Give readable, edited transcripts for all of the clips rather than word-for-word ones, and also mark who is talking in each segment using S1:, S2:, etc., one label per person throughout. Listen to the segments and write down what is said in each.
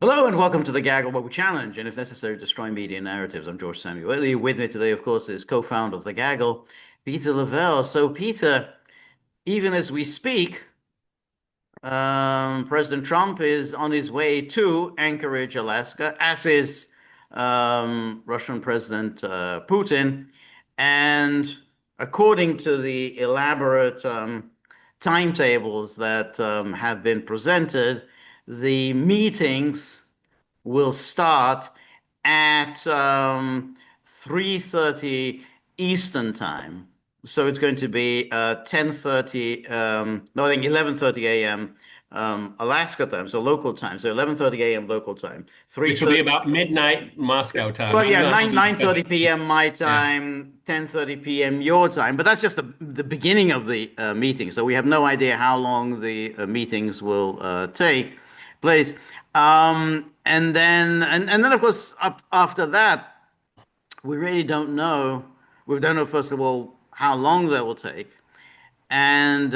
S1: Hello and welcome to the Gaggle where we challenge and, if necessary, destroy media narratives. I'm George Samuely. With me today, of course, is co-founder of the Gaggle, Peter Lavelle. So, Peter, even as we speak, President Trump is on his way to Anchorage, Alaska, as is Russian President Putin. And according to the elaborate timetables that have been presented, the meetings will start at 3:30 Eastern time. So it's going to be 10:30, no, I think 11:30 a.m. Alaska time, so local time. So 11:30 a.m. local time.
S2: Which will be
S1: 3:30.
S2: about midnight Moscow time.
S1: Well,
S2: I'm
S1: yeah,
S2: not
S1: 9:30 p.m. my
S2: yeah.
S1: time, 10:30 p.m. your time. But that's just the beginning of the meeting. So we have no idea how long the meetings will take place. And then of course after that, we really don't know. We don't know, first of all, how long that will take, and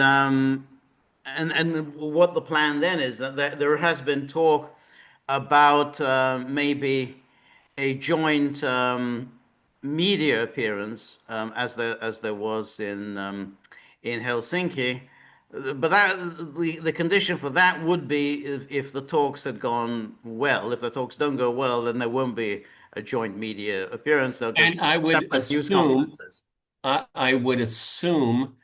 S1: what the plan then is. That there has been talk about maybe a joint media appearance, as there was in Helsinki. But the condition for that would be if the talks had gone well. If the talks don't go well, then there won't be a joint media appearance. They'll just
S2: And
S1: be separate news conferences.
S2: I would assume,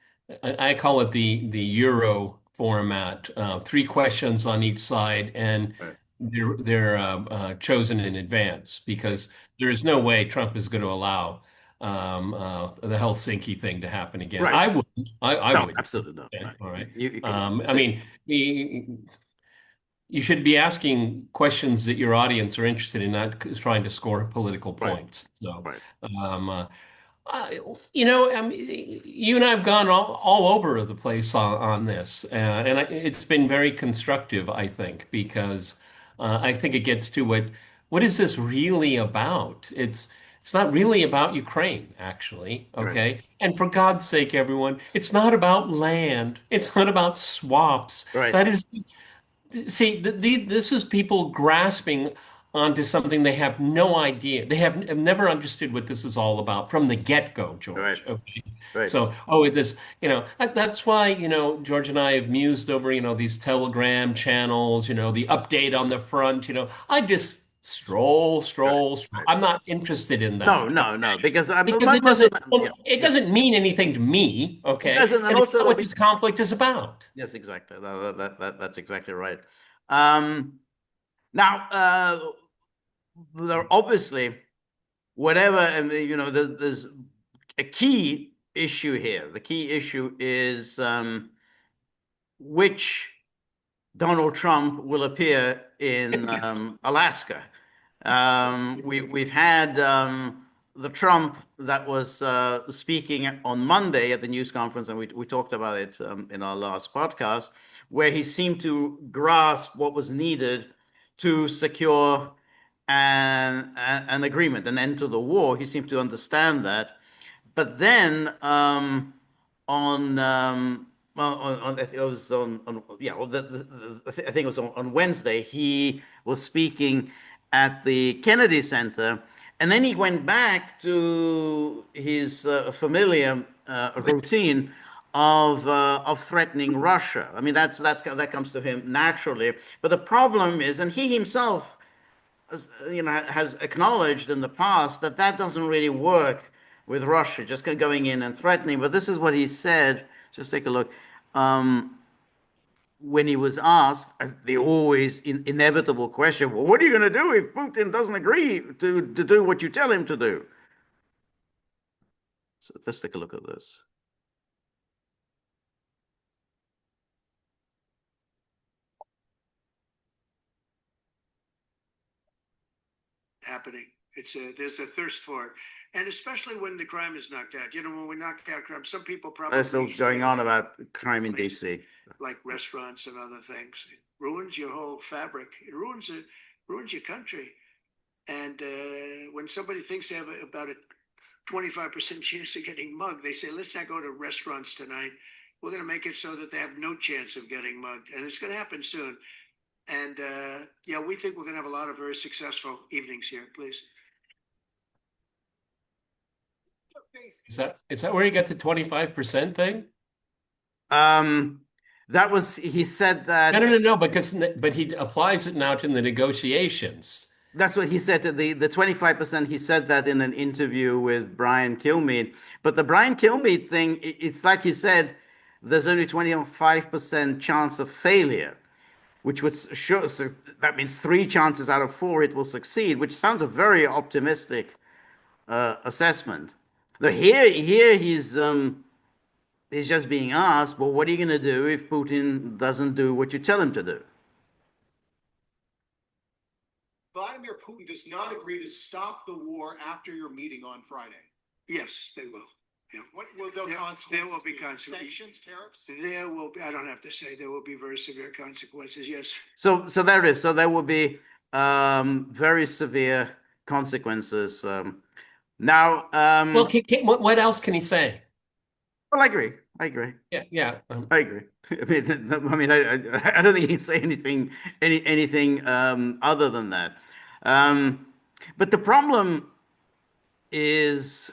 S2: I call it the Euro format, three questions on each side, and
S1: Right.
S2: they're chosen in advance because there is no way Trump is going to allow the Helsinki thing to happen again.
S1: Right.
S2: I wouldn't. I
S1: No,
S2: wouldn't.
S1: absolutely not.
S2: Okay,
S1: Right.
S2: all right.
S1: You can
S2: I
S1: say
S2: mean, you should be asking questions that your audience are interested in, not trying to score political
S1: right,
S2: points. So,
S1: right,
S2: um, I, you and I have gone all over the place on this, and it's been very constructive, I think, because I think it gets to what is this really about? It's not really about Ukraine, actually,
S1: right,
S2: okay? And for God's sake, everyone, it's not about land. It's not about swaps.
S1: right,
S2: That is See, this is people grasping onto something they have no idea. They have never understood what this is all about from the get-go,
S1: right,
S2: George. Okay.
S1: right.
S2: So, oh, this, that's why, George and I have mused over, these Telegram channels, the update on the front, I just stroll,
S1: Right,
S2: stroll, stroll.
S1: right.
S2: I'm not interested in
S1: No,
S2: that.
S1: no, no, because
S2: Because
S1: most of them, yeah,
S2: it
S1: yeah,
S2: doesn't mean anything to me,
S1: it
S2: okay?
S1: doesn't, and
S2: And it's not
S1: also
S2: what this conflict is about.
S1: yes, exactly. That's exactly right. Now, there obviously, whatever, and there's a key issue here. The key issue is which Donald Trump will appear in Alaska. We've had the Trump that was speaking on Monday at the news conference, and we talked about it in our last podcast, where he seemed to grasp what was needed to secure an agreement, an end to the war. He seemed to understand that. But then on well, it was on yeah, well, I think it was on Wednesday. He was speaking at the Kennedy Center, and then he went back to his familiar routine of threatening Russia. I mean, that comes to him naturally. But the problem is, and he himself has acknowledged in the past that that doesn't really work with Russia, just going in and threatening. But this is what he said. Just take a look. Um, when he was asked the always inevitable question, well, what are you going to do if Putin doesn't agree to do what you tell him to do? So let's take a look at this.
S3: Happening. There's a thirst for it, and especially when the crime is knocked out. When we knock out crime, some people
S1: They're still
S3: probably
S1: going
S3: say
S1: on
S3: about
S1: about crime in
S3: places
S1: DC.
S3: like restaurants and other things. It ruins your whole fabric. Ruins your country. And when somebody thinks they have about a 25% chance of getting mugged, they say, let's not go to restaurants tonight. We're going to make it so that they have no chance of getting mugged, and it's going to happen soon. And yeah, we think we're going to have a lot of very successful evenings here. Please.
S2: Is that where you got the 25% thing?
S1: That was, he said that.
S2: No, but he applies it now to the negotiations.
S1: That's what he said to the 25%. He said that in an interview with Brian Kilmeade. But the Brian Kilmeade thing, it's like you said, there's only 25% chance of failure, which would show, so that means 3 chances out of 4 it will succeed, which sounds a very optimistic assessment. Now here he's just being asked, well, what are you going to do if Putin doesn't do what you tell him to do?
S4: Vladimir Putin does not agree to stop the war after your meeting on Friday.
S3: Yes, they will. Yeah.
S4: What will the consequences
S3: there will be
S4: be?
S3: consequences.
S4: Sanctions, tariffs?
S3: There will be, I don't have to say, there will be very severe consequences, yes.
S1: So there is. So there will be very severe consequences. Now,
S2: Well, what else can he say?
S1: well, I agree.
S2: Yeah.
S1: I agree. I don't think he can say anything other than that. But the problem is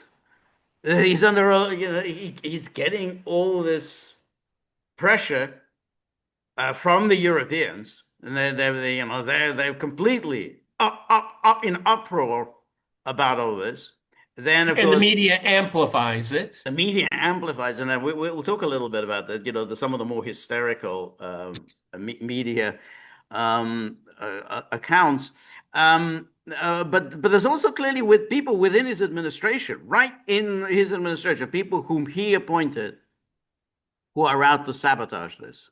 S1: he's under, he's getting all this pressure from the Europeans, and they're completely up in uproar about all this. Then, of
S2: And
S1: course,
S2: the media amplifies it.
S1: the media amplifies, and we'll talk a little bit about that. Some of the more hysterical media accounts. But there's also clearly with people within his administration, right in his administration, people whom he appointed, who are out to sabotage this.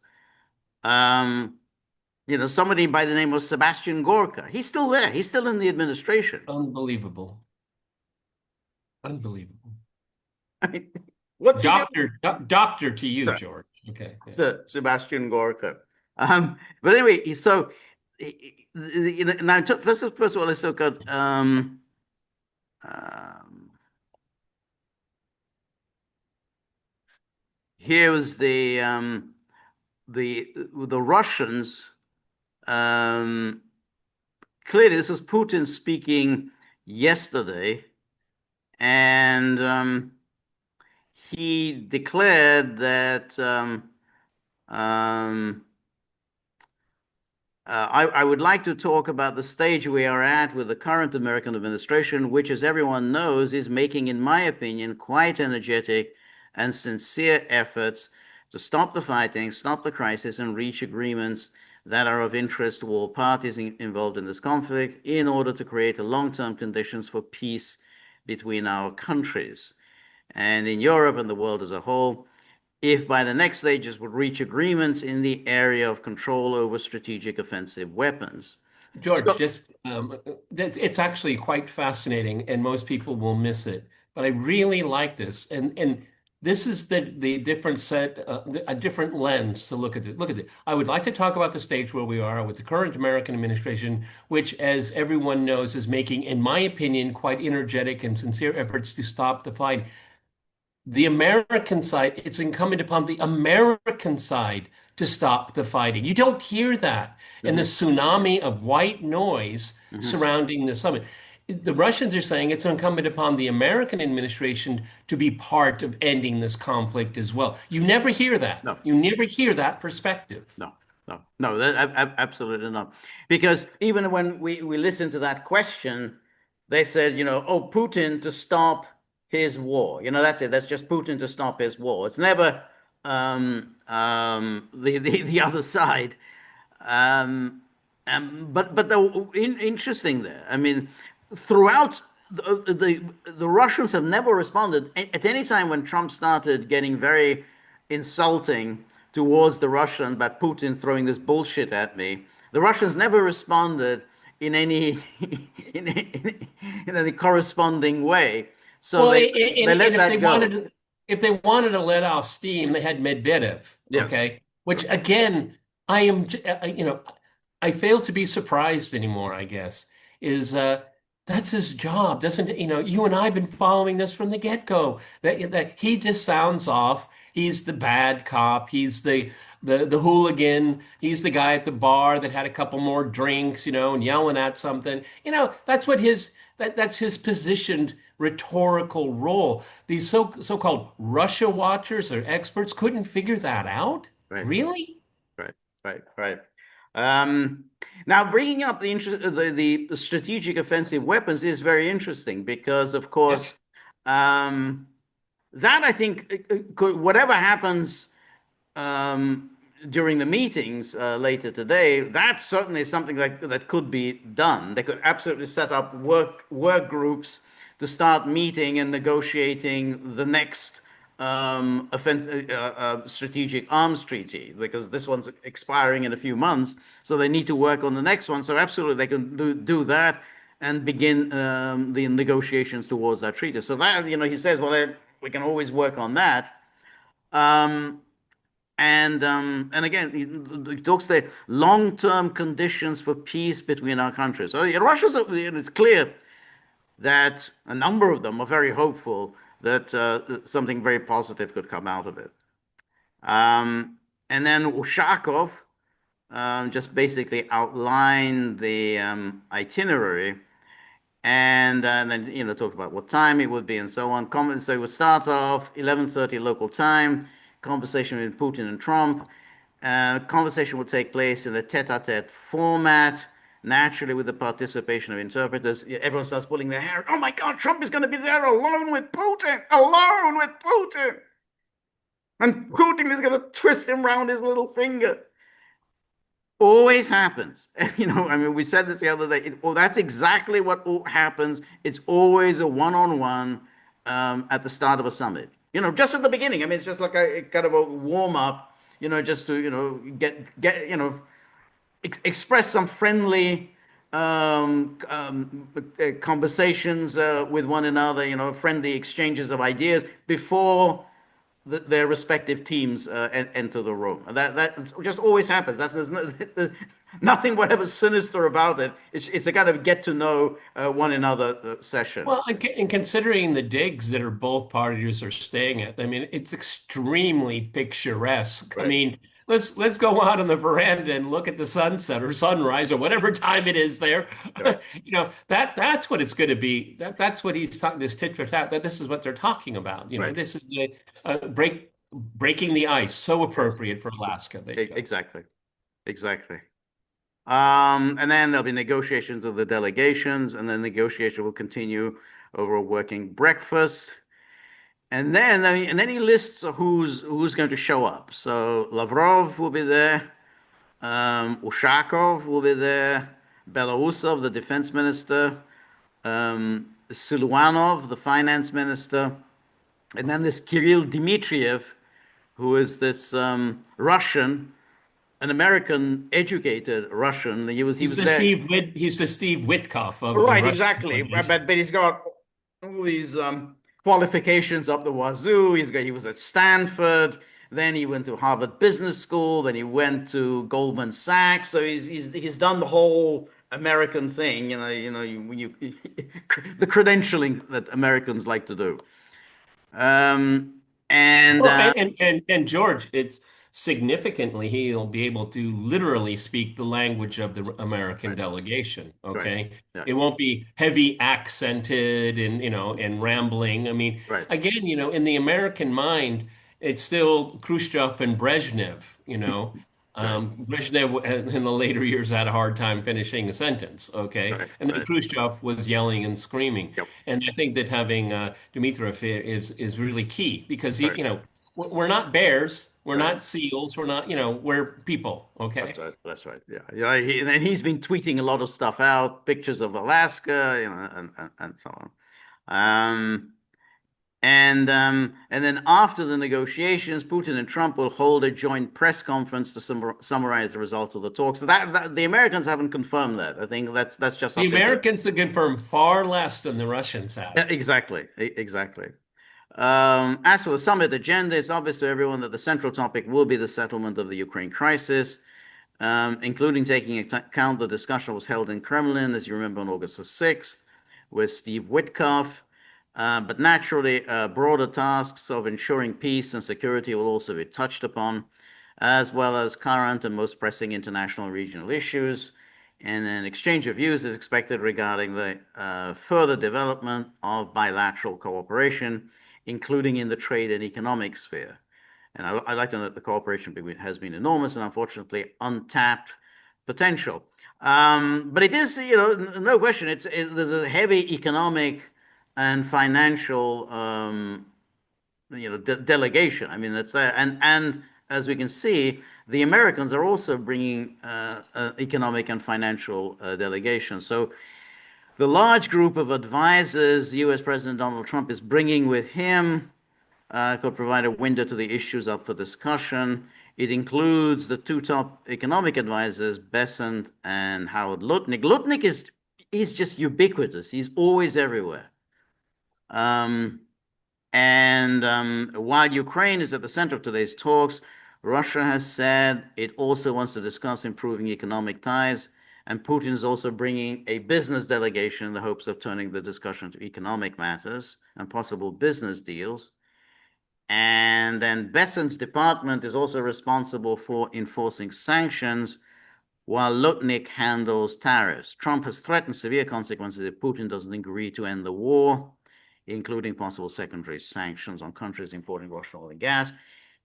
S1: Somebody by the name of Sebastian Gorka. He's still there. He's still in the administration.
S2: Unbelievable. I mean,
S1: what's
S2: doctor to you,
S1: Sir.
S2: George? Okay.
S1: Yeah. Sebastian Gorka. But anyway, so now first of all, let's look at here was the Russians. Clearly, this was Putin speaking yesterday, and he declared that I would like to talk about the stage we are at with the current American administration, which, as everyone knows, is making, in my opinion, quite energetic and sincere efforts to stop the fighting, stop the crisis, and reach agreements that are of interest to all parties involved in this conflict in order to create long-term conditions for peace between our countries and in Europe and the world as a whole, if by the next stages would reach agreements in the area of control over strategic offensive weapons.
S2: George, it's actually quite fascinating, and most people will miss it. But I really like this, and this is the different set, a different lens to look at it. Look at it. I would like to talk about the stage where we are with the current American administration, which, as everyone knows, is making, in my opinion, quite energetic and sincere efforts to stop the fight. The American side, it's incumbent upon the American side to stop the fighting. You don't hear that in the tsunami of white noise surrounding the summit. The Russians are saying it's incumbent upon the American administration to be part of ending this conflict as well. You never hear that.
S1: No.
S2: You never hear that perspective.
S1: No, absolutely not. Because even when we listened to that question, they said, oh, Putin to stop his war. That's it. That's just Putin to stop his war. It's never the other side. But interesting there. I mean, throughout the Russians have never responded at any time when Trump started getting very insulting towards the Russians about Putin throwing this bullshit at me. The Russians never responded in any corresponding way. So they let that go.
S2: If they wanted to let off steam, they had Medvedev.
S1: Yes.
S2: Okay, which again, I fail to be surprised anymore. I guess is that's his job, doesn't it? You and I have been following this from the get-go. That he just sounds off. He's the bad cop. He's the the hooligan. He's the guy at the bar that had a couple more drinks, and yelling at something. That's what that's his positioned rhetorical role. These so-called Russia watchers or experts couldn't figure that out.
S1: Right.
S2: Really?
S1: Right. Right. Right. Now, bringing up the strategic offensive weapons is very interesting because, of course, that I think whatever happens during the meetings later today, that's certainly something that could be done. They could absolutely set up work groups to start meeting and negotiating the next strategic arms treaty, because this one's expiring in a few months, so they need to work on the next one. So absolutely, they can do that and begin the negotiations towards that treaty. So that, he says, well, we can always work on that. And again, he talks the long-term conditions for peace between our countries. So Russia's, it's clear that a number of them are very hopeful that something very positive could come out of it. And then Ushakov just basically outlined the itinerary, and then talked about what time it would be and so on. So it would start off 11:30 local time, conversation with Putin and Trump. Conversation will take place in a tete-a-tete format, naturally with the participation of interpreters. Everyone starts pulling their hair. Oh my God, Trump is going to be there alone with Putin, alone with Putin. And Putin is going to twist him around his little finger. Always happens. We said this the other day. That's exactly what happens. It's always a one-on-one at the start of a summit. Just at the beginning. It's just like a kind of a warm-up, just to, express some friendly conversations with one another, friendly exchanges of ideas before their respective teams enter the room. That just always happens. There's nothing whatever sinister about it. It's a kind of get to know one another session.
S2: Well, and considering the digs that are both parties are staying at, it's extremely picturesque.
S1: Right.
S2: Let's go out on the veranda and look at the sunset or sunrise or whatever time it is there.
S1: Right.
S2: That's what it's going to be. That's what he's talking. This tit for tat. That this is what they're talking about.
S1: Right.
S2: This is breaking the ice. So
S1: Yes.
S2: appropriate for Alaska. There you go.
S1: Exactly. And then there'll be negotiations with the delegations, and then negotiation will continue over a working breakfast. And then he lists who's going to show up. So Lavrov will be there, Ushakov will be there, Belousov, the defense minister, Siluanov, the finance minister, and then this Kirill Dmitriev, who is this Russian, an American educated Russian. He was there.
S2: He's the Steve Witkoff of
S1: Right,
S2: the
S1: exactly.
S2: Russian
S1: But he's got all these qualifications up the wazoo. He was at Stanford. Then he went to Harvard Business School. Then he went to Goldman Sachs. So he's done the whole American thing. The credentialing that Americans like to do.
S2: And George, it's significantly he'll be able to literally speak the language of the American
S1: Right.
S2: delegation. Okay,
S1: Right. Yeah.
S2: it won't be heavy accented and rambling.
S1: Right.
S2: Again, in the American mind, it's still Khrushchev and Brezhnev. Brezhnev in the later years had a hard time finishing a sentence. Okay,
S1: Right.
S2: and then
S1: Right.
S2: Khrushchev was yelling and screaming.
S1: Yep.
S2: And I think that having Dmitriev is really key because
S1: Right.
S2: we're not bears, we're
S1: Right.
S2: not seals, we're not, we're people. Okay.
S1: That's right. Yeah. And he's been tweeting a lot of stuff out, pictures of Alaska, and so on. And then after the negotiations, Putin and Trump will hold a joint press conference to summarize the results of the talks. So that the Americans haven't confirmed that. I think that's just
S2: The Americans have confirmed far less than the Russians have.
S1: Yeah, exactly. As for the summit agenda, it's obvious to everyone that the central topic will be the settlement of the Ukraine crisis, including taking into account the discussion was held in Kremlin, as you remember, on August the 6th, with Steve Witkoff. But naturally, broader tasks of ensuring peace and security will also be touched upon. as well as current and most pressing international and regional issues. And an exchange of views is expected regarding the further development of bilateral cooperation, including in the trade and economic sphere. And I like to note that the cooperation has been enormous and unfortunately untapped potential. But it is, no question, there's a heavy economic and financial, delegation. I mean, that's there. And as we can see, the Americans are also bringing economic and financial delegation. So the large group of advisors U.S. President Donald Trump is bringing with him could provide a window to the issues up for discussion. It includes the two top economic advisors, Bessent and Howard Lutnick. Lutnick is just ubiquitous. He's always everywhere. While Ukraine is at the center of today's talks, Russia has said it also wants to discuss improving economic ties, and Putin is also bringing a business delegation in the hopes of turning the discussion to economic matters and possible business deals. And then Bessent's department is also responsible for enforcing sanctions, while Lutnick handles tariffs. Trump has threatened severe consequences if Putin doesn't agree to end the war, including possible secondary sanctions on countries importing Russian oil and gas.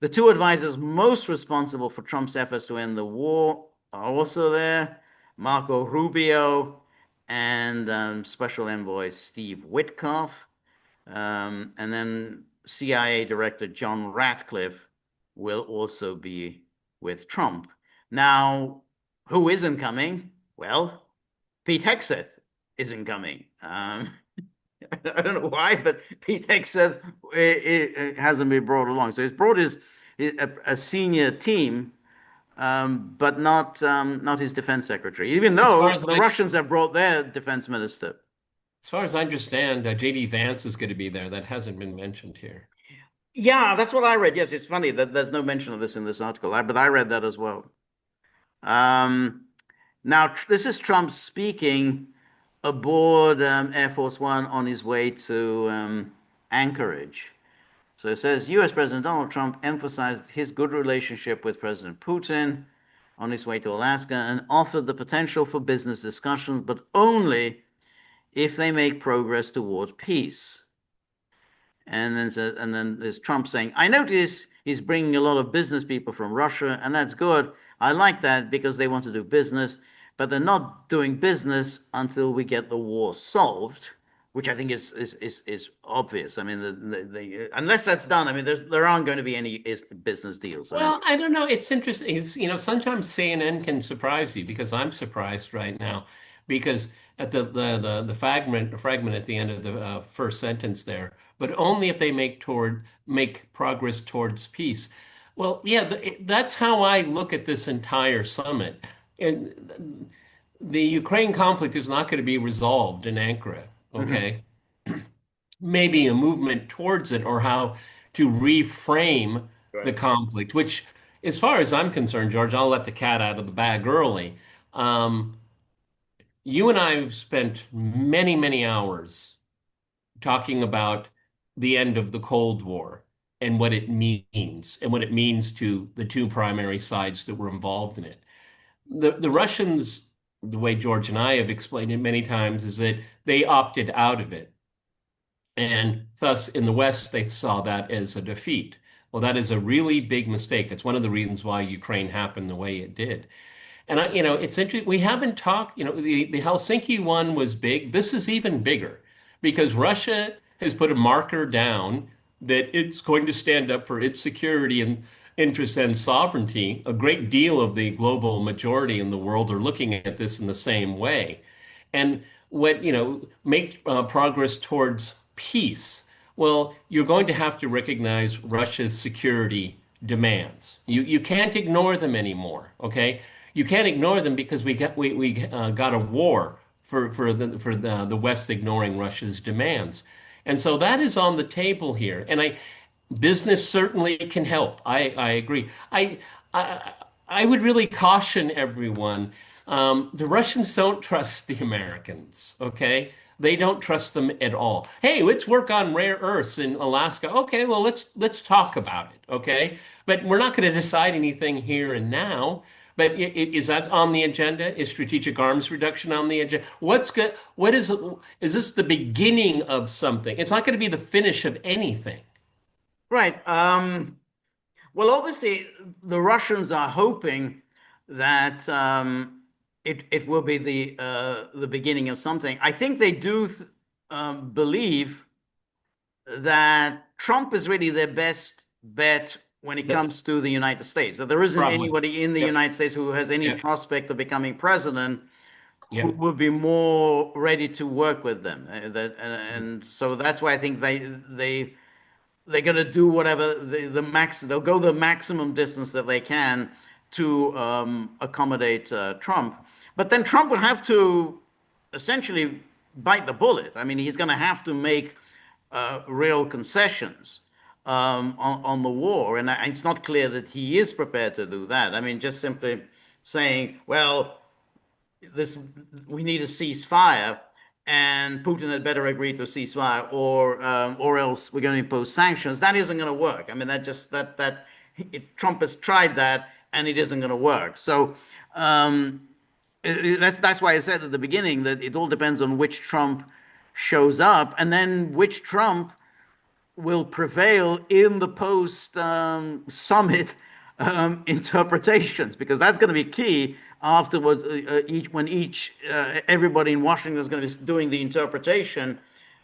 S1: The two advisors most responsible for Trump's efforts to end the war are also there, Marco Rubio and Special Envoy Steve Witkoff. And then CIA Director John Ratcliffe will also be with Trump. Now, who isn't coming? Well, Pete Hegseth isn't coming. I don't know why, but Pete Hegseth it hasn't been brought along. So he's brought a senior team, but not his defense secretary, even though the Russians have brought their defense minister.
S2: As far as I understand, J.D. Vance is going to be there. That hasn't been mentioned here.
S1: Yeah, that's what I read. Yes, it's funny that there's no mention of this in this article, but I read that as well. Now, this is Trump speaking aboard Air Force One on his way to Anchorage. So it says, U.S. President Donald Trump emphasized his good relationship with President Putin on his way to Alaska and offered the potential for business discussions, but only if they make progress toward peace. And then there's Trump saying, I notice he's bringing a lot of business people from Russia, and that's good. I like that because they want to do business, but they're not doing business until we get the war solved, which I think is obvious. I mean, unless that's done, I mean, there aren't going to be any business deals.
S2: Well, I don't know. It's interesting. Sometimes CNN can surprise you because I'm surprised right now because at the fragment at the end of the first sentence there, but only if they make progress towards peace. Well, yeah, that's how I look at this entire summit. And the Ukraine conflict is not going to be resolved in Ankara, okay? Maybe a movement towards it or how to reframe the conflict, which, as far as I'm concerned, George, I'll let the cat out of the bag early. You and I have spent many, many hours talking about the end of the Cold War and what it means to the two primary sides that were involved in it. The Russians, the way George and I have explained it many times, is that they opted out of it. And thus, in the West, they saw that as a defeat. Well, that is a really big mistake. It's one of the reasons why Ukraine happened the way it did. And it's interesting. We haven't talked, the Helsinki one was big. This is even bigger because Russia has put a marker down that it's going to stand up for its security and interests and sovereignty. A great deal of the global majority in the world are looking at this in the same way. And make progress towards peace. Well, you're going to have to recognize Russia's security demands. You can't ignore them anymore, okay? You can't ignore them because we got a war for the West ignoring Russia's demands. And so that is on the table here. And business certainly can help. I agree. I would really caution everyone. The Russians don't trust the Americans, okay? They don't trust them at all. Hey, let's work on rare earths in Alaska. Okay, well, let's talk about it, okay? but we're not going to decide anything here and now. But is that on the agenda? Is strategic arms reduction on the agenda? What's good? What is this the beginning of something? It's not going to be the finish of anything.
S1: Right. Well, obviously, the Russians are hoping that it will be the beginning of something. I think they do believe that Trump is really their best bet when it
S2: Yep.
S1: comes to the United States. That there isn't
S2: Probably.
S1: anybody in the
S2: Yep.
S1: United States who has any
S2: Yep.
S1: prospect of becoming president who
S2: Yep.
S1: would be more ready to work with them. And so that's why I think they're going to do whatever the max. They'll go the maximum distance that they can to accommodate Trump. But then Trump would have to essentially bite the bullet. I mean, he's going to have to make real concessions on the war, and it's not clear that he is prepared to do that. I mean, just simply saying, "Well, this we need a ceasefire, and Putin had better agree to a ceasefire, or else we're going to impose sanctions." That isn't going to work. I mean, Trump has tried that, and it isn't going to work. So that's why I said at the beginning that it all depends on which Trump shows up, and then which Trump will prevail in the post summit interpretations, because that's going to be key afterwards. Everybody in Washington is going to be doing the interpretation,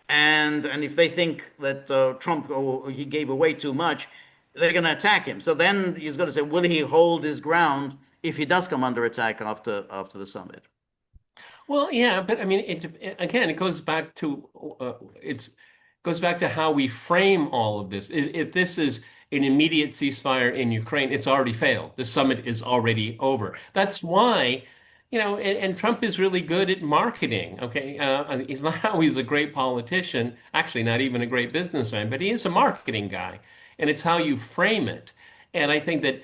S1: and if they think that Trump he gave away too much, they're going to attack him. So then he's going to say, will he hold his ground if he does come under attack after the summit?
S2: Well, yeah, but I mean, again, it goes back to goes back to how we frame all of this. If this is an immediate ceasefire in Ukraine, it's already failed. The summit is already over. That's why, and Trump is really good at marketing. Okay, he's not always a great politician, actually, not even a great businessman, but he is a marketing guy, and it's how you frame it. And I think that.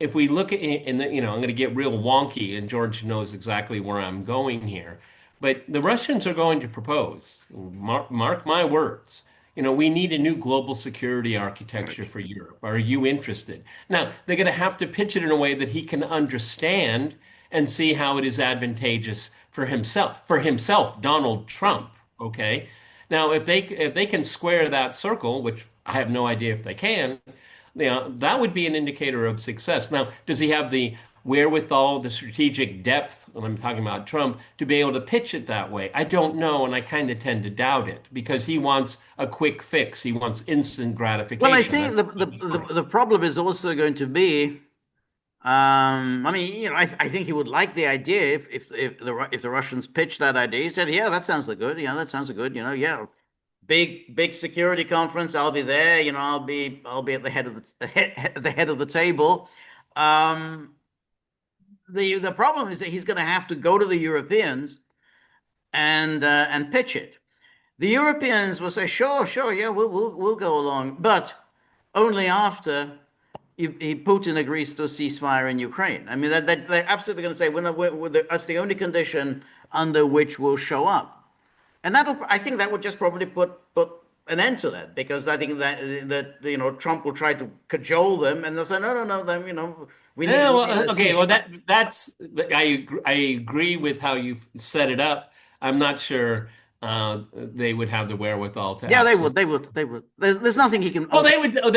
S2: If we look at in the, I'm going to get real wonky, and George knows exactly where I'm going here. But the Russians are going to propose, mark my words. We need a new global security architecture for Europe. Are you interested? Now, they're going to have to pitch it in a way that he can understand and see how it is advantageous for himself, Donald Trump. Okay. Now, if they can square that circle, which I have no idea if they can, that would be an indicator of success. Now, does he have the wherewithal, the strategic depth, and I'm talking about Trump, to be able to pitch it that way? I don't know, and I kind of tend to doubt it because he wants a quick fix. He wants instant gratification.
S1: Well, I think the problem is also going to be, I mean, I think he would like the idea if the Russians pitch that idea. He said, "Yeah, that sounds good. Yeah, that sounds good. Yeah, big security conference. I'll be there. I'll be at the head of the table." The problem is that he's going to have to go to the Europeans and pitch it. The Europeans will say, "Sure, yeah, we'll go along," but only after Putin agrees to a ceasefire in Ukraine. I mean, they're absolutely going to say, that's the only condition under which we'll show up. And I think that would just probably put an end to that, because I think that Trump will try to cajole them, and they'll say, no, then we need.
S2: Yeah,
S1: we
S2: well,
S1: need a
S2: okay, well
S1: ceasefire.
S2: I agree with how you've set it up. I'm not sure they would have the wherewithal to
S1: Yeah, they
S2: actually.
S1: would. There's nothing he can.
S2: Oh, they would, but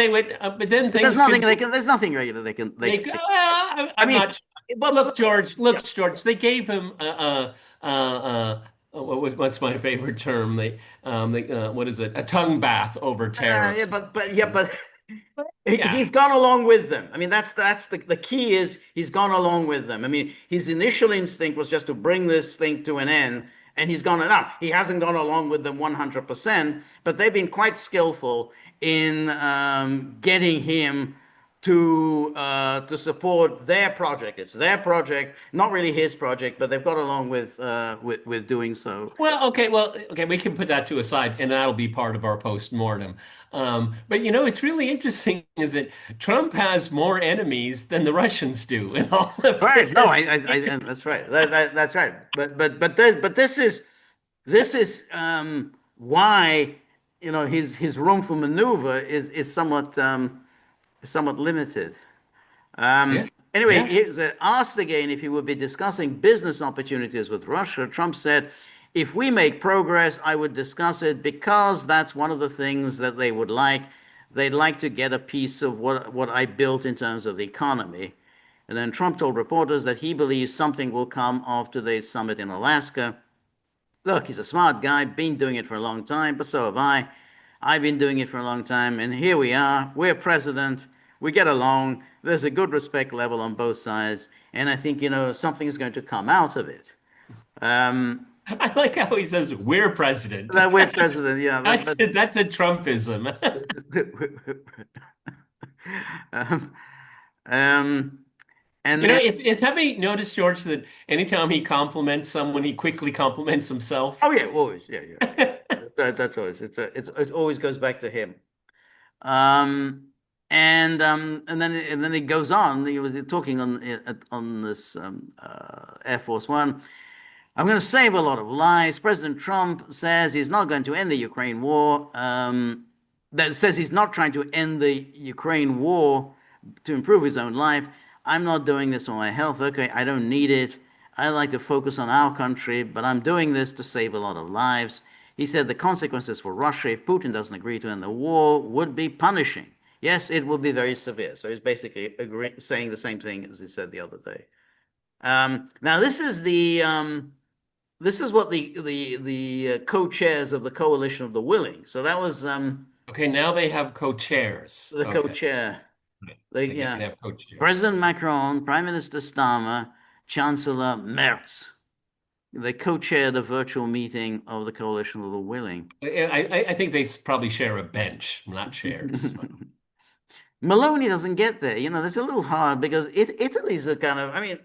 S2: then
S1: There's
S2: things
S1: nothing
S2: could
S1: they can. There's nothing really that they can. I
S2: I'm
S1: mean,
S2: not.
S1: but
S2: Look,
S1: yeah,
S2: George. They gave him what's my favorite term? What is it? A tongue bath over
S1: yeah,
S2: tariffs.
S1: but
S2: Yeah.
S1: he's gone along with them. I mean, that's the key is he's gone along with them. I mean, his initial instinct was just to bring this thing to an end, and he's gone. Now he hasn't gone along with them 100%, but they've been quite skillful in getting him to support their project. It's their project, not really his project, but they've got along with doing so.
S2: Well, okay, we can put that to a side, and that'll be part of our post-mortem. But it's really interesting is that Trump has more enemies than the Russians do in all of
S1: Right? No,
S2: this.
S1: that's right. That's right. But this is why his room for maneuver is somewhat somewhat limited.
S2: Yeah.
S1: Anyway,
S2: Yeah.
S1: he was asked again if he would be discussing business opportunities with Russia. Trump said, if we make progress, I would discuss it because that's one of the things that they would like. They'd like to get a piece of what I built in terms of the economy. And then Trump told reporters that he believes something will come after the summit in Alaska. Look, he's a smart guy, been doing it for a long time, but so have I. I've been doing it for a long time, and here we are. We're president. We get along. There's a good respect level on both sides, and I think, something is going to come out of it. Um,
S2: I like how he says we're president.
S1: that we're president, yeah,
S2: That's a Trumpism.
S1: um, um, and
S2: You know,
S1: then,
S2: have you noticed, George, that anytime he compliments someone, he quickly compliments himself?
S1: oh yeah, always, yeah, yeah. That's always, it always goes back to him. Um, and then it goes on. He was talking on this Air Force One. I'm going to save a lot of lives. President Trump says he's not going to end the Ukraine war. That says he's not trying to end the Ukraine war to improve his own life. I'm not doing this for my health. Okay, I don't need it. I like to focus on our country, but I'm doing this to save a lot of lives. He said the consequences for Russia if Putin doesn't agree to end the war would be punishing. Yes, it will be very severe. So he's basically saying the same thing as he said the other day. Now this is what the co-chairs of the coalition of the willing. So that was
S2: Okay, now they have co-chairs.
S1: the
S2: Okay.
S1: co-chair.
S2: They
S1: Yeah,
S2: have co-chairs.
S1: President Macron, Prime Minister Starmer, Chancellor Merz. They co-chair the virtual meeting of the coalition of the willing.
S2: I think they probably share a bench, not chairs.
S1: Maloney doesn't get there. That's a little hard because Italy's a kind of, I mean,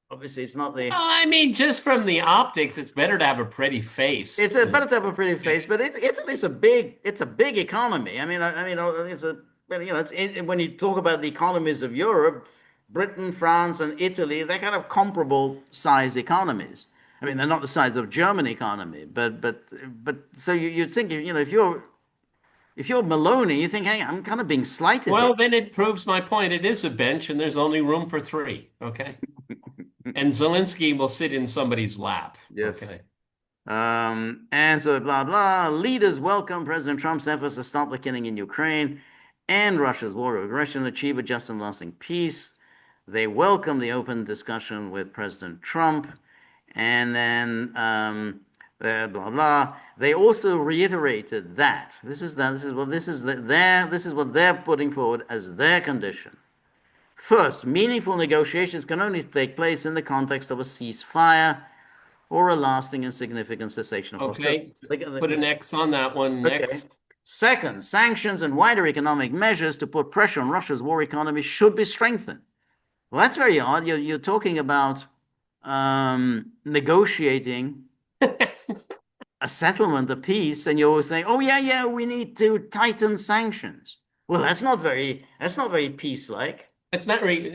S1: obviously it's not the.
S2: Well, I mean, just from the optics, it's better to have a pretty face.
S1: It's better to have a pretty face, but Italy's it's a big economy. It's a, well, when you talk about the economies of Europe, Britain, France, and Italy, they're kind of comparable size economies. I mean, they're not the size of German economy, but so you think, if you're Maloney, you think, hey, I'm kind of being slighted here.
S2: Well, then it proves my point. It is a bench, and there's only room for three. Okay. And Zelensky will sit in somebody's lap.
S1: Yes.
S2: Okay.
S1: And so blah blah. Leaders welcome President Trump's efforts to stop the killing in Ukraine and Russia's war of aggression, achieve a just and lasting peace. They welcome the open discussion with President Trump, and then blah blah. They also reiterated that this is what they're putting forward as their condition. First, meaningful negotiations can only take place in the context of a ceasefire or a lasting and significant cessation of hostilities.
S2: Okay, put an X on that one.
S1: Okay.
S2: Next.
S1: Second, sanctions and wider economic measures to put pressure on Russia's war economy should be strengthened. Well, that's very odd. You're talking about negotiating a settlement, a peace, and you're saying, "Oh yeah, we need to tighten sanctions." Well, that's not very peace-like.
S2: That's not very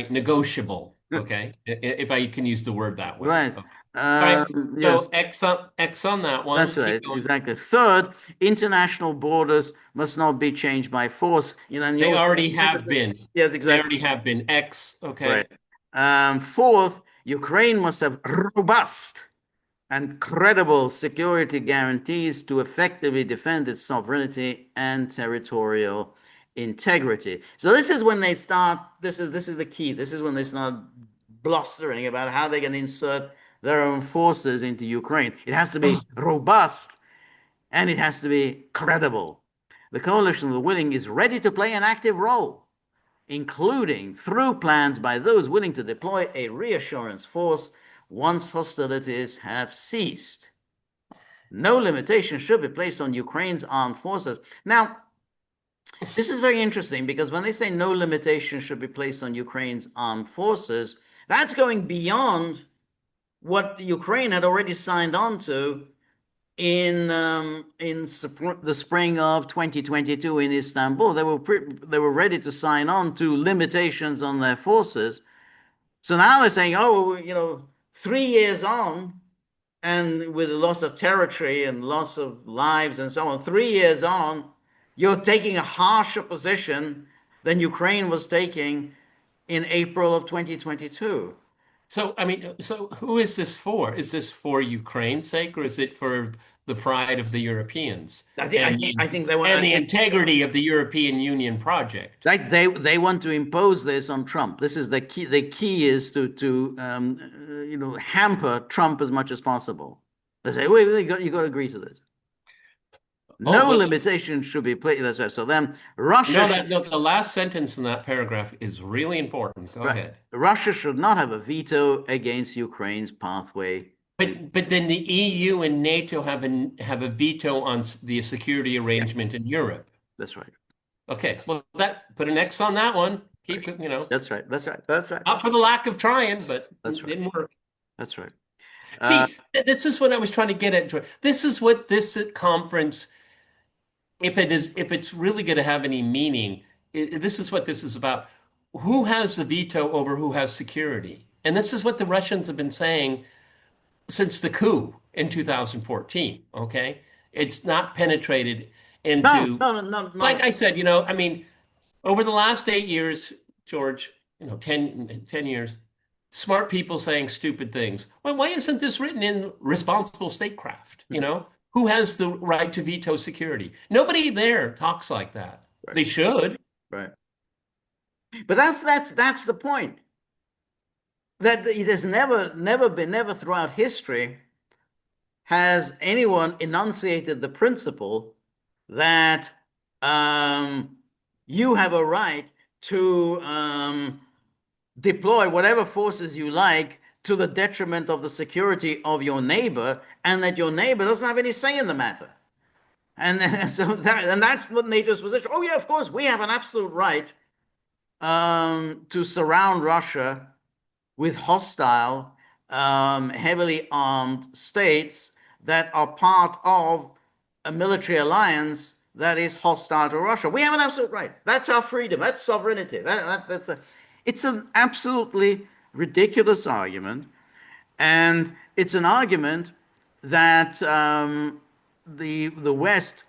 S2: negotiable. Okay, if I can use the word that way.
S1: Right.
S2: Right.
S1: Yes.
S2: So X on that one.
S1: That's right. Exactly. Third, international borders must not be changed by force.
S2: They already have been.
S1: Yes,
S2: They
S1: exactly.
S2: already have been. X. Okay.
S1: Right. Fourth, Ukraine must have robust and credible security guarantees to effectively defend its sovereignty and territorial integrity. So this is when they start. This is the key. This is when they start blustering about how they can insert their own forces into Ukraine. It has to be robust and it has to be credible. The coalition of the willing is ready to play an active role, including through plans by those willing to deploy a reassurance force once hostilities have ceased. No limitation should be placed on Ukraine's armed forces. Now, this is very interesting because when they say no limitation should be placed on Ukraine's armed forces, that's going beyond what Ukraine had already signed on to in the spring of 2022 in Istanbul. They were ready to sign on to limitations on their forces. So now they're saying, 3 years on, and with the loss of territory and loss of lives and so on, 3 years on, you're taking a harsher position than Ukraine was taking in April of 2022.
S2: So, I mean, so who is this for? Is this for Ukraine's sake, or is it for the pride of the Europeans
S1: I think I think I think they want
S2: and the integrity of the European Union project?
S1: like they want to impose this on Trump. This is the key. The key is to hamper Trump as much as possible. They say, wait, you got to agree to this.
S2: Oh,
S1: No
S2: but
S1: limitation should be placed. That's right. So then Russia,
S2: the last sentence in that paragraph is really important. Go ahead.
S1: Russia should not have a veto against Ukraine's pathway.
S2: But then the EU and NATO have a veto on the security arrangement in Europe.
S1: That's right.
S2: Okay, well, put an X on that one. Keep,
S1: That's right. That's right. That's right.
S2: Not for the lack of trying, but it didn't work.
S1: That's right.
S2: See, this is what I was trying to get at. This is what this conference, if it's really going to have any meaning, this is what this is about. Who has the veto over who has security? And this is what the Russians have been saying since the coup in 2014. Okay, it's not penetrated into.
S1: No.
S2: Like I said, I mean, over the last 8 years, George, 10 years, smart people saying stupid things. Well, why isn't this written in responsible statecraft? Who has the right to veto security? Nobody there talks like that. Right. They should.
S1: Right. But that's the point. That it has never throughout history has anyone enunciated the principle that you have a right to deploy whatever forces you like to the detriment of the security of your neighbor, and that your neighbor doesn't have any say in the matter. And that's what NATO's position. Oh yeah, of course, we have an absolute right to surround Russia with hostile, heavily armed states that are part of a military alliance that is hostile to Russia. We have an absolute right. That's our freedom. That's sovereignty. It's an absolutely ridiculous argument, and it's an argument that the West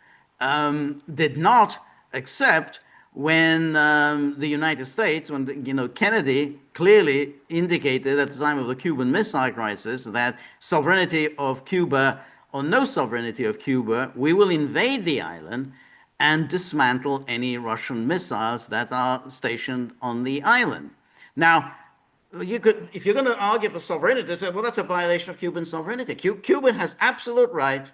S1: did not accept when the United States, when Kennedy clearly indicated at the time of the Cuban Missile Crisis that sovereignty of Cuba or no sovereignty of Cuba, we will invade the island and dismantle any Russian missiles that are stationed on the island. Now, you could, if you're going to argue for sovereignty, say, well, that's a violation of Cuban sovereignty. Cuba has absolute right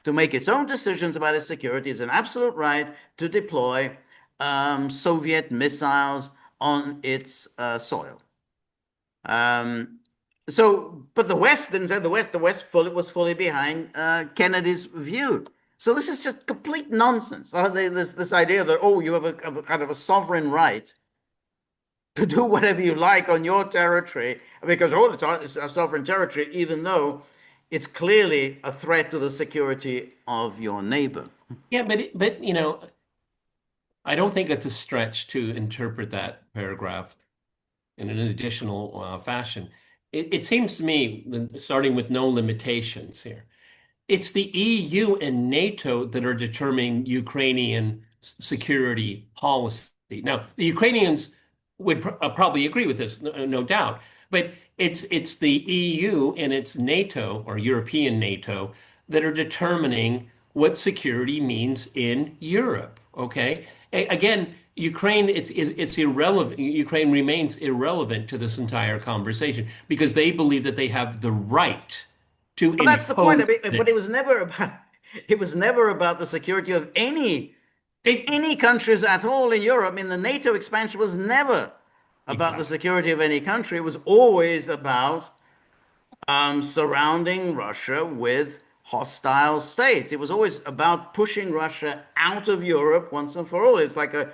S1: to make its own decisions about its security. It's an absolute right to deploy Soviet missiles on its soil. But the West didn't say. The West was fully behind Kennedy's view. So this is just complete nonsense. This idea that you have a kind of a sovereign right to do whatever you like on your territory because it's a sovereign territory, even though it's clearly a threat to the security of your neighbor.
S2: Yeah, but I don't think it's a stretch to interpret that paragraph in an additional fashion. It seems to me, starting with no limitations here, it's the EU and NATO that are determining Ukrainian security policy. Now, the Ukrainians would probably agree with this, no doubt, but it's the EU and it's NATO or European NATO that are determining what security means in Europe. Okay. Again, Ukraine, it's irrelevant. Ukraine remains irrelevant to this entire conversation because they believe that they have the right to.
S1: But that's the point. But it was never about the security of any countries at all in Europe. I mean, the NATO expansion was never about the security of any country. It was always about surrounding Russia with hostile states. It was always about pushing Russia out of Europe once and for all. It's like a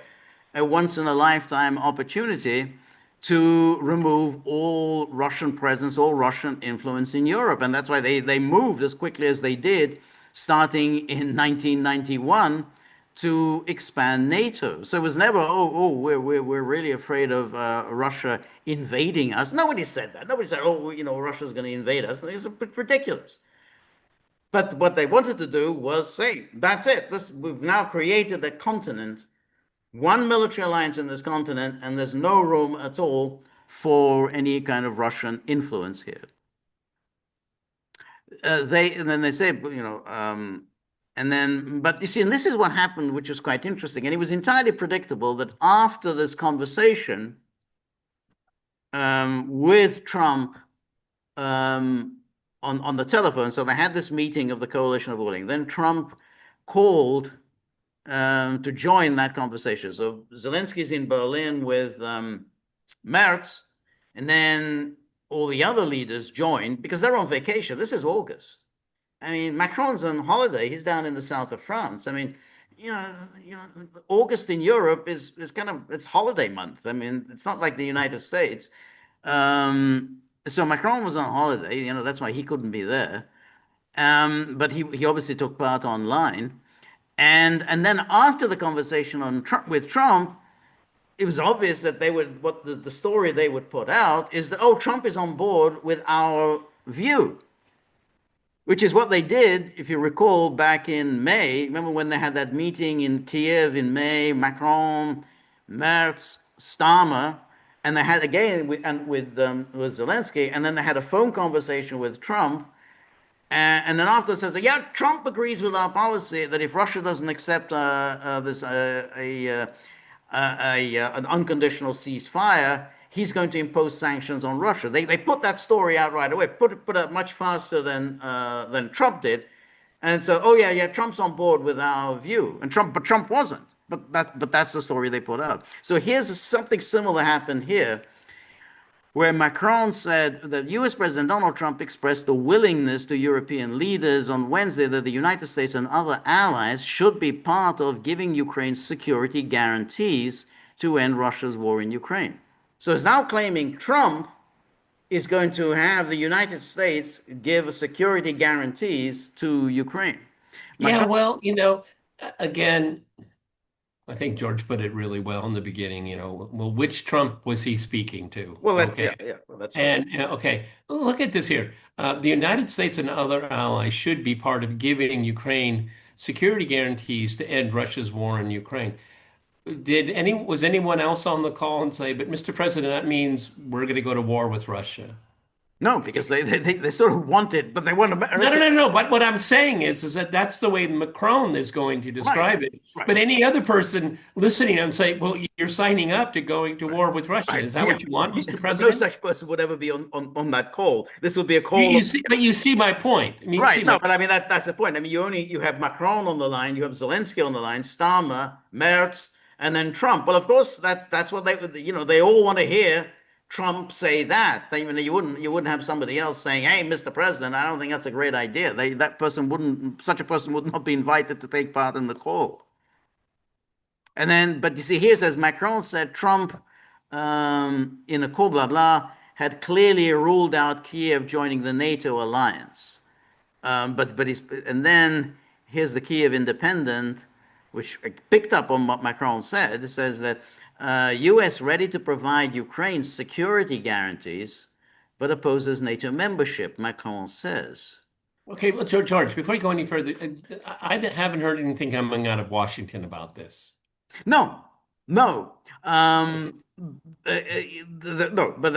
S1: once in a lifetime opportunity to remove all Russian presence, all Russian influence in Europe. And that's why they moved as quickly as they did, starting in 1991, to expand NATO. So it was never, we're really afraid of Russia invading us. Nobody said that. Nobody said, Russia's going to invade us. It's ridiculous. But what they wanted to do was say, that's it. We've now created a continent one military alliance in this continent, and there's no room at all for any kind of Russian influence here. And then they say, but you see, and this is what happened, which is quite interesting, and it was entirely predictable that after this conversation with Trump on the telephone, so they had this meeting of the coalition of willing. Then Trump called to join that conversation. So Zelensky's in Berlin with Merz, and then all the other leaders joined because they're on vacation. This is August. I mean, Macron's on holiday. He's down in the south of France. I mean, August in Europe is kind of, it's holiday month. I mean, it's not like the United States. So Macron was on holiday. That's why he couldn't be there. But he obviously took part online. And then after the conversation with Trump, it was obvious that what the story they would put out is that, Trump is on board with our view, which is what they did, if you recall, back in May. Remember when they had that meeting in Kiev in May, Macron, Merz, Starmer, and they had again with Zelensky, and then they had a phone conversation with Trump. And then after it says, Trump agrees with our policy that if Russia doesn't accept an unconditional ceasefire, he's going to impose sanctions on Russia. They put that story out right away, put it out much faster than Trump did, and so Trump's on board with our view, but Trump wasn't. But that's the story they put out. So here's something similar happened here, where Macron said that U.S. President Donald Trump expressed the willingness to European leaders on Wednesday that the United States and other allies should be part of giving Ukraine security guarantees to end Russia's war in Ukraine. So it's now claiming Trump is going to have the United States give security guarantees to Ukraine.
S2: Yeah, well, again, I think George put it really well in the beginning, well, which Trump was he speaking to?
S1: Well,
S2: okay.
S1: Well, that's
S2: And okay, look at this here. The United States and other allies should be part of giving Ukraine security guarantees to end Russia's war in Ukraine. Was anyone else on the call and say, but Mr. President, that means we're going to go to war with Russia?
S1: No, because they sort of want it, but they want America.
S2: No. But what I'm saying is that that's the way Macron is going to describe it.
S1: Right.
S2: But any other person listening and say, well, you're signing up to going to war with Russia.
S1: Right.
S2: Is that what you want, Mr. President?
S1: No such person would ever be on that call. This would be a call.
S2: You see my point.
S1: Right. No, but I mean, that's the point. I mean, you have Macron on the line, you have Zelensky on the line, Starmer, Merz, and then Trump. Well, of course, that's what they all want to hear Trump say that. You wouldn't have somebody else saying, "Hey, Mr. President, I don't think that's a great idea." Such a person would not be invited to take part in the call. And then, but you see, here says Macron said Trump in a call, blah blah, had clearly ruled out Kiev joining the NATO alliance. And then here's the Kiev Independent, which picked up on what Macron said. It says that U.S. ready to provide Ukraine security guarantees, but opposes NATO membership, Macron says.
S2: Okay, well, George, before you go any further, I haven't heard anything coming out of Washington about this.
S1: No. No, but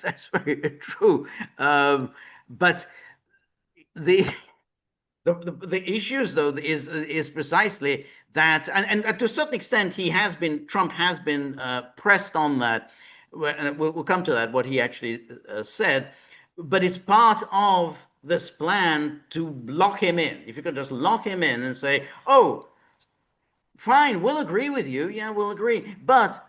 S1: that's very true. But the issues, though, is precisely that, and to a certain extent, Trump has been pressed on that, and we'll come to that, what he actually said, but it's part of this plan to lock him in. If you could just lock him in and say, "Oh, fine, we'll agree with you. Yeah, we'll agree, but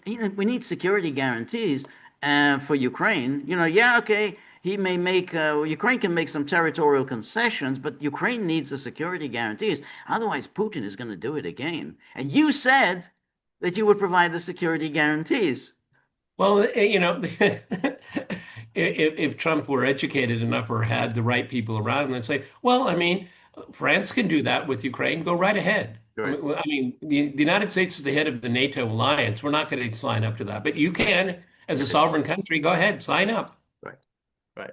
S1: we need security guarantees for Ukraine. Okay." Ukraine can make some territorial concessions, but Ukraine needs the security guarantees. Otherwise, Putin is going to do it again. And you said that you would provide the security guarantees.
S2: Well, if Trump were educated enough or had the right people around him, they'd say, well, I mean, France can do that with Ukraine. Go right ahead. Right. I mean, the United States is the head of the NATO alliance. We're not going to sign up to that. But you can, as a sovereign country, go ahead, sign up.
S1: Right.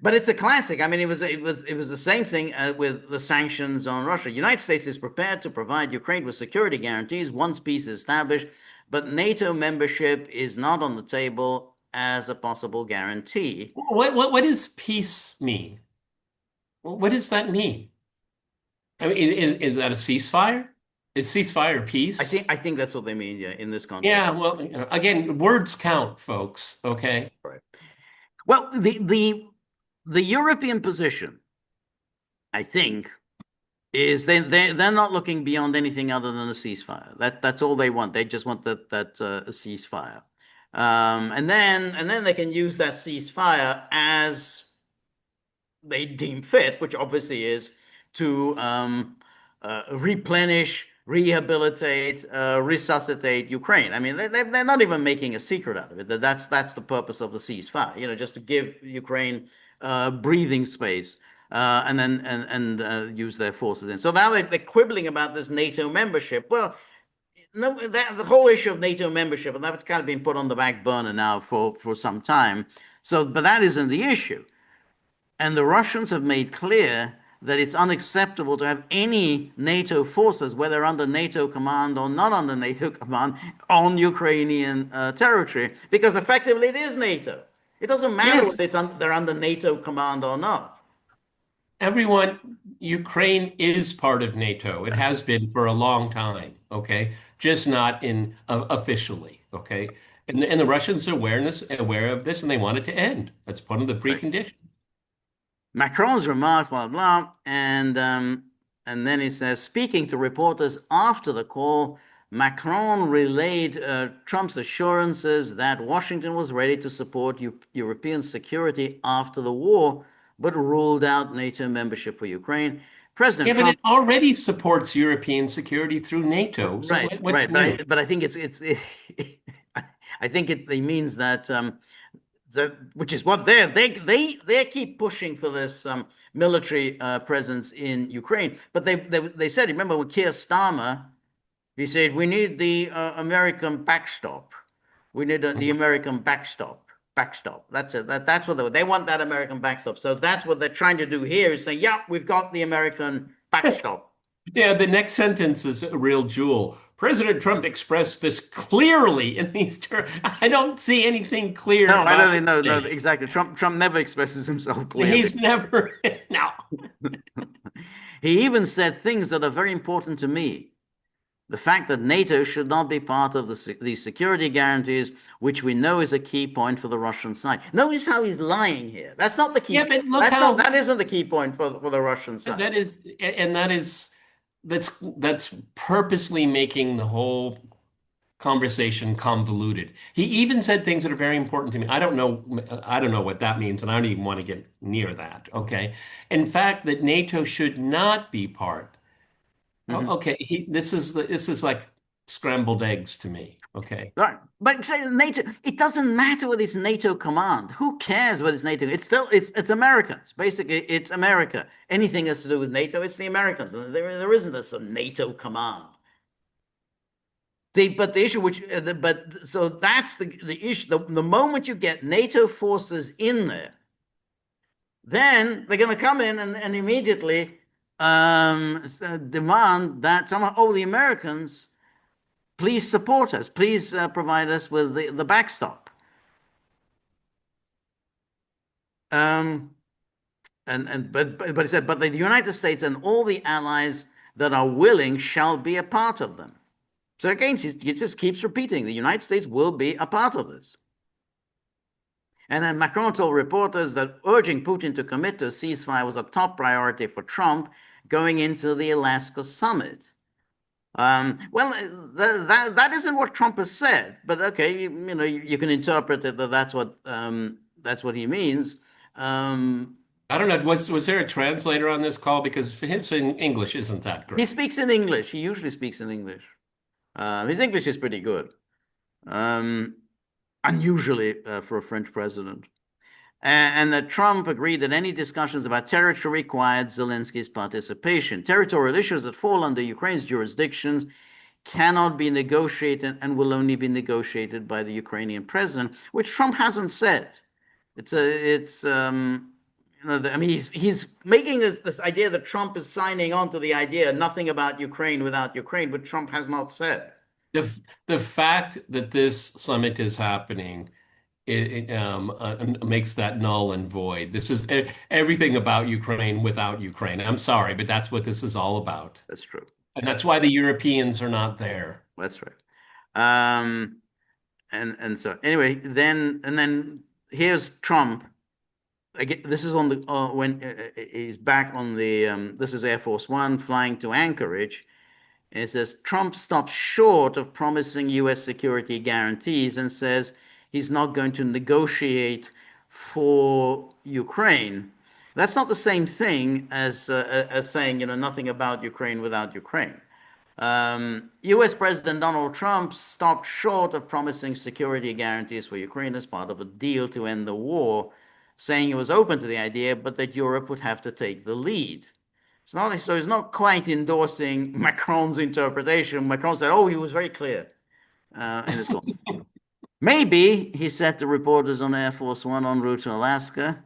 S1: But it's a classic. I mean, it was the same thing with the sanctions on Russia. The United States is prepared to provide Ukraine with security guarantees once peace is established, but NATO membership is not on the table as a possible guarantee.
S2: What does peace mean? What does that mean? I mean, is that a ceasefire? Is ceasefire
S1: I
S2: peace?
S1: think I think that's what they mean, yeah, in this context.
S2: Yeah, well, again, words count, folks. Okay.
S1: Right. Well, the European position, I think, is they're not looking beyond anything other than a ceasefire. That's all they want. They just want that a ceasefire, and then they can use that ceasefire as they deem fit, which obviously is to replenish, rehabilitate, resuscitate Ukraine. I mean, they're not even making a secret out of it. That's the purpose of the ceasefire. Just to give Ukraine breathing space. And then use their forces in. So now they're quibbling about this NATO membership. Well, no, the whole issue of NATO membership, and that's kind of been put on the back burner now for some time. So, but that isn't the issue. And the Russians have made clear that it's unacceptable to have any NATO forces, whether under NATO command or not under NATO command, on Ukrainian territory, because effectively it is NATO. It doesn't matter
S2: Yes.
S1: whether they're under NATO command or not.
S2: Ukraine is part of NATO. It has been for a long time, okay? Just not in officially, okay? And the Russians are aware of this, and they want it to end. That's one of the preconditions.
S1: Macron's remark, blah, blah, and then he says, speaking to reporters after the call, Macron relayed Trump's assurances that Washington was ready to support European security after the war, but ruled out NATO membership for Ukraine. President
S2: Yeah, but
S1: Trump,
S2: it already supports European security through NATO. So
S1: right,
S2: what
S1: right,
S2: new?
S1: but I think I think it means that which is what they keep pushing for this military presence in Ukraine. But they said, remember when Keir Starmer, he said we need the American backstop. We need the American backstop. Backstop. That's it. That's what they want, that American backstop. So that's what they're trying to do here, is saying, yeah, we've got the American backstop.
S2: Yeah, the next sentence is a real jewel. President Trump expressed this clearly in these terms. I don't see anything clear
S1: No, I
S2: about
S1: don't know. No,
S2: it.
S1: exactly. Trump never expresses himself clearly.
S2: He's never, no.
S1: He even said things that are very important to me. The fact that NATO should not be part of these security guarantees, which we know is a key point for the Russian side. Notice how he's lying here. That's not the key.
S2: Yeah, but look how
S1: that isn't the key point for the Russian side.
S2: That's purposely making the whole conversation convoluted. He even said things that are very important to me. I don't know what that means, and I don't even want to get near that. Okay. In fact, that NATO should not be part. Okay, this is like scrambled eggs to me. Okay.
S1: Right. But say NATO, it doesn't matter whether it's NATO command. Who cares whether it's NATO? It's Americans. Basically, it's America. Anything has to do with NATO, it's the Americans. There isn't a NATO command. But the issue, so that's the issue. The moment you get NATO forces in there, then they're going to come in and immediately demand that somehow, the Americans, please support us. Please provide us with the backstop. But he said, but the United States and all the allies that are willing shall be a part of them. So again, he just keeps repeating, the United States will be a part of this. And then Macron told reporters that urging Putin to commit to a ceasefire was a top priority for Trump going into the Alaska summit. Well, that isn't what Trump has said, but okay, you can interpret it that that's what he means.
S2: I don't know. Was there a translator on this call? Because his English isn't that great.
S1: He speaks in English. He usually speaks in English. His English is pretty good, unusually for a French president. And that Trump agreed that any discussions about territory required Zelensky's participation. Territorial issues that fall under Ukraine's jurisdictions cannot be negotiated and will only be negotiated by the Ukrainian president, which Trump hasn't said. I mean, he's making this idea that Trump is signing on to the idea nothing about Ukraine without Ukraine, but Trump has not said.
S2: The fact that this summit is happening makes that null and void. This is everything about Ukraine without Ukraine. I'm sorry, but that's what this is all about.
S1: That's true.
S2: And that's why the Europeans are not there.
S1: That's right. And so anyway, then here's Trump. Again, this is on the when he's back on the this is Air Force One flying to Anchorage. And it says Trump stops short of promising U.S. security guarantees and says he's not going to negotiate for Ukraine. That's not the same thing as saying nothing about Ukraine without Ukraine. U.S. President Donald Trump stopped short of promising security guarantees for Ukraine as part of a deal to end the war, saying he was open to the idea, but that Europe would have to take the lead. So he's not quite endorsing Macron's interpretation. Macron said, "Oh, he was very clear," in his call. Maybe, he said to reporters on Air Force One en route to Alaska,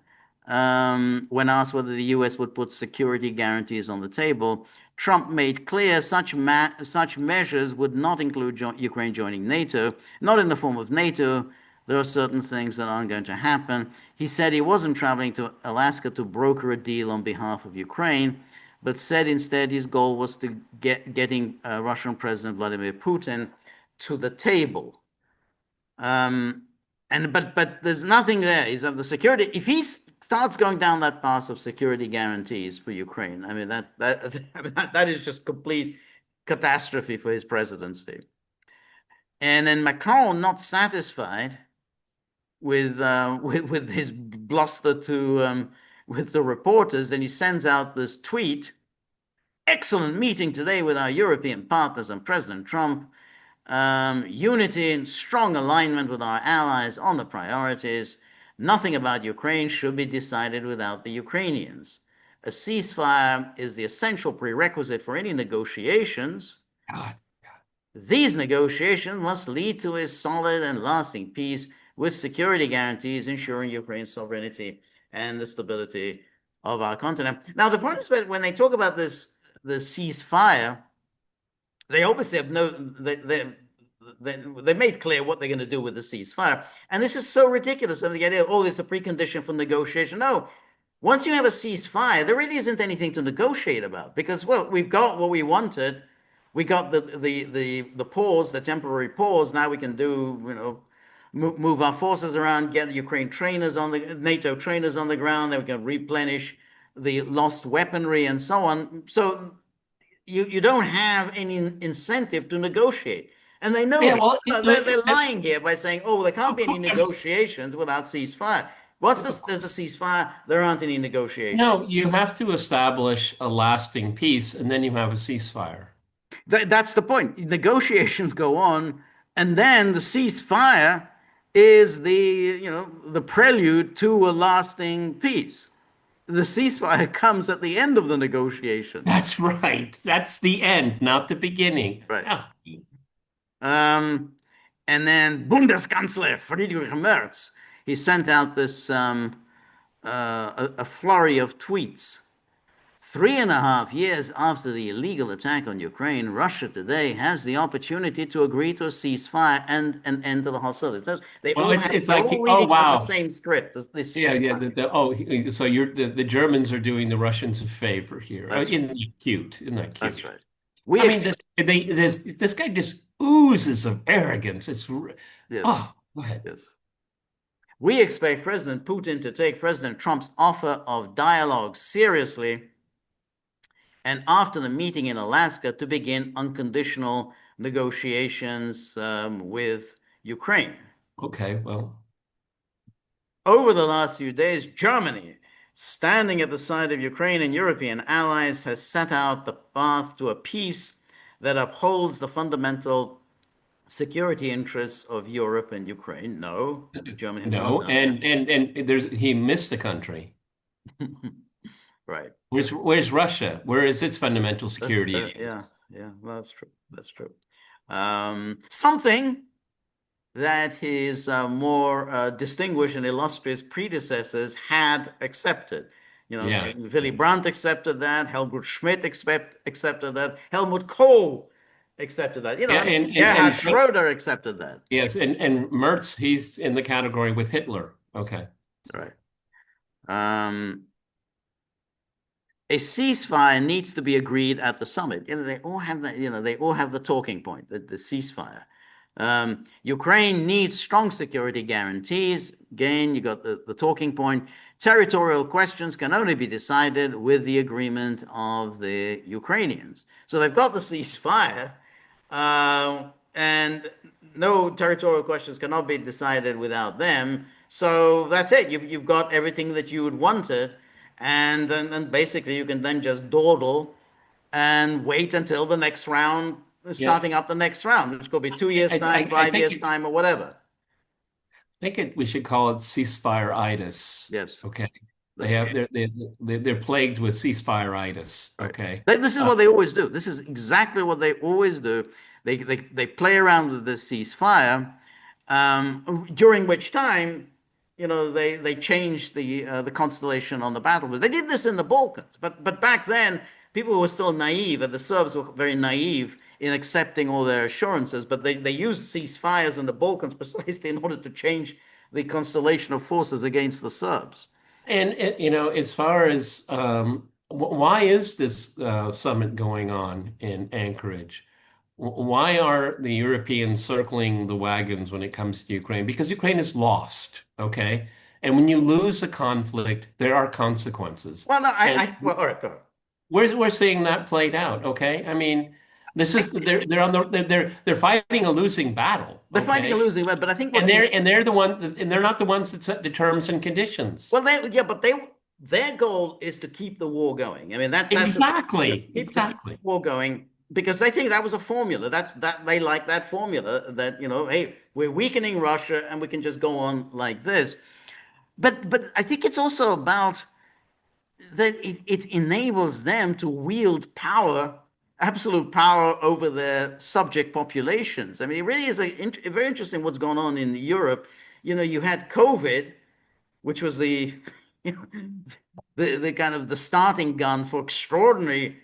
S1: when asked whether the U.S. would put security guarantees on the table, Trump made clear such measures would not include Ukraine joining NATO, not in the form of NATO. There are certain things that aren't going to happen. He said he wasn't traveling to Alaska to broker a deal on behalf of Ukraine, but said instead his goal was to getting Russian President Vladimir Putin to the table. But there's nothing there. Is that the security? If he starts going down that path of security guarantees for Ukraine, I mean that is just complete catastrophe for his presidency. And then Macron, not satisfied with his bluster to with the reporters, then he sends out this tweet: "Excellent meeting today with our European partners and President Trump. Unity and strong alignment with our allies on the priorities. Nothing about Ukraine should be decided without the Ukrainians. A ceasefire is the essential prerequisite for any negotiations.
S2: God.
S1: These negotiations must lead to a solid and lasting peace with security guarantees ensuring Ukraine's sovereignty and the stability of our continent." Now, the point is that when they talk about the ceasefire, they obviously have they made clear what they're going to do with the ceasefire. And this is so ridiculous of the idea, oh, it's a precondition for negotiation. No, once you have a ceasefire, there really isn't anything to negotiate about because, well, we've got what we wanted. We got the pause, the temporary pause. Now we can do, move our forces around, get Ukraine trainers NATO trainers on the ground. Then we can replenish the lost weaponry and so on. So you don't have any incentive to negotiate. And they know they're lying here by saying, oh, there can't be any negotiations without ceasefire. There's a ceasefire, there aren't any negotiations.
S2: No, you have to establish a lasting peace and then you have a ceasefire.
S1: That's the point. Negotiations go on, and then the ceasefire is the prelude to a lasting peace. The ceasefire comes at the end of the negotiation.
S2: That's right. That's the end, not the beginning.
S1: Right.
S2: Oh.
S1: And then Bundeskanzler Friedrich Merz, he sent out this a flurry of tweets. 3.5 years after the illegal attack on Ukraine, Russia today has the opportunity to agree to a ceasefire and an end to the hostilities. They all reading the same script.
S2: So the Germans are doing the Russians a favor here. Isn't that cute?
S1: That's right.
S2: This guy just oozes of arrogance. It's
S1: yes.
S2: Oh, go ahead.
S1: Yes. We expect President Putin to take President Trump's offer of dialogue seriously, and after the meeting in Alaska, to begin unconditional negotiations with Ukraine.
S2: Okay, well.
S1: Over the last few days, Germany, standing at the side of Ukraine and European allies, has set out the path to a peace that upholds the fundamental security interests of Europe and Ukraine. No, Germany has not done
S2: and he missed the country.
S1: Right.
S2: Where's Russia? Where is its fundamental security?
S1: Yeah, well, that's true. That's true. Something that his more distinguished and illustrious predecessors had accepted. You know,
S2: Yeah.
S1: Willy Brandt accepted that. Helmut Schmidt accepted that. Helmut Kohl accepted that. You know,
S2: Yeah,
S1: I mean,
S2: and
S1: Gerhard Schroeder accepted that.
S2: yes, and Merz, he's in the category with Hitler. Okay.
S1: Right. A ceasefire needs to be agreed at the summit. You know, they all have that. You know, they all have the talking point, the ceasefire. Ukraine needs strong security guarantees. Again, you got the talking point. Territorial questions can only be decided with the agreement of the Ukrainians. So they've got the ceasefire, and no territorial questions cannot be decided without them. So that's it. You've got everything that you would wanted, and then basically you can then just dawdle and wait until the next round,
S2: Yeah.
S1: starting up the next round, which could be 2 years' time,
S2: I
S1: 5 years' time, or whatever.
S2: we should call it ceasefire-itis.
S1: Yes.
S2: Okay.
S1: That's right.
S2: They're plagued with ceasefire-itis.
S1: Right.
S2: Okay.
S1: This is what they always do. This is exactly what they always do. They play around with this ceasefire, during which time, you know, they change the constellation on the battlefield. They did this in the Balkans, but back then people were still naive, and the Serbs were very naive in accepting all their assurances. But they used ceasefires in the Balkans precisely in order to change the constellation of forces against the Serbs.
S2: And you know, as far as why is this summit going on in Anchorage? Why are the Europeans circling the wagons when it comes to Ukraine? Because Ukraine is lost, okay? And when you lose a conflict, there are consequences.
S1: Well, no,
S2: And
S1: well, all right, go ahead.
S2: we're seeing that played out, okay? I mean, this is they're on the they're fighting a losing battle,
S1: They're fighting a
S2: okay?
S1: losing battle, but I think
S2: And
S1: what's
S2: they're not the ones that set the terms and conditions.
S1: well, their goal is to keep the war going. I mean, that's
S2: Exactly,
S1: keep the
S2: exactly.
S1: war going because they think that was a formula. That they like that formula that, you know, hey, we're weakening Russia and we can just go on like this. But I think it's also about that it enables them to wield power, absolute power over their subject populations. I mean, it really is very interesting what's going on in Europe. You know, you had COVID, which was the you know, the kind of the starting gun for extraordinary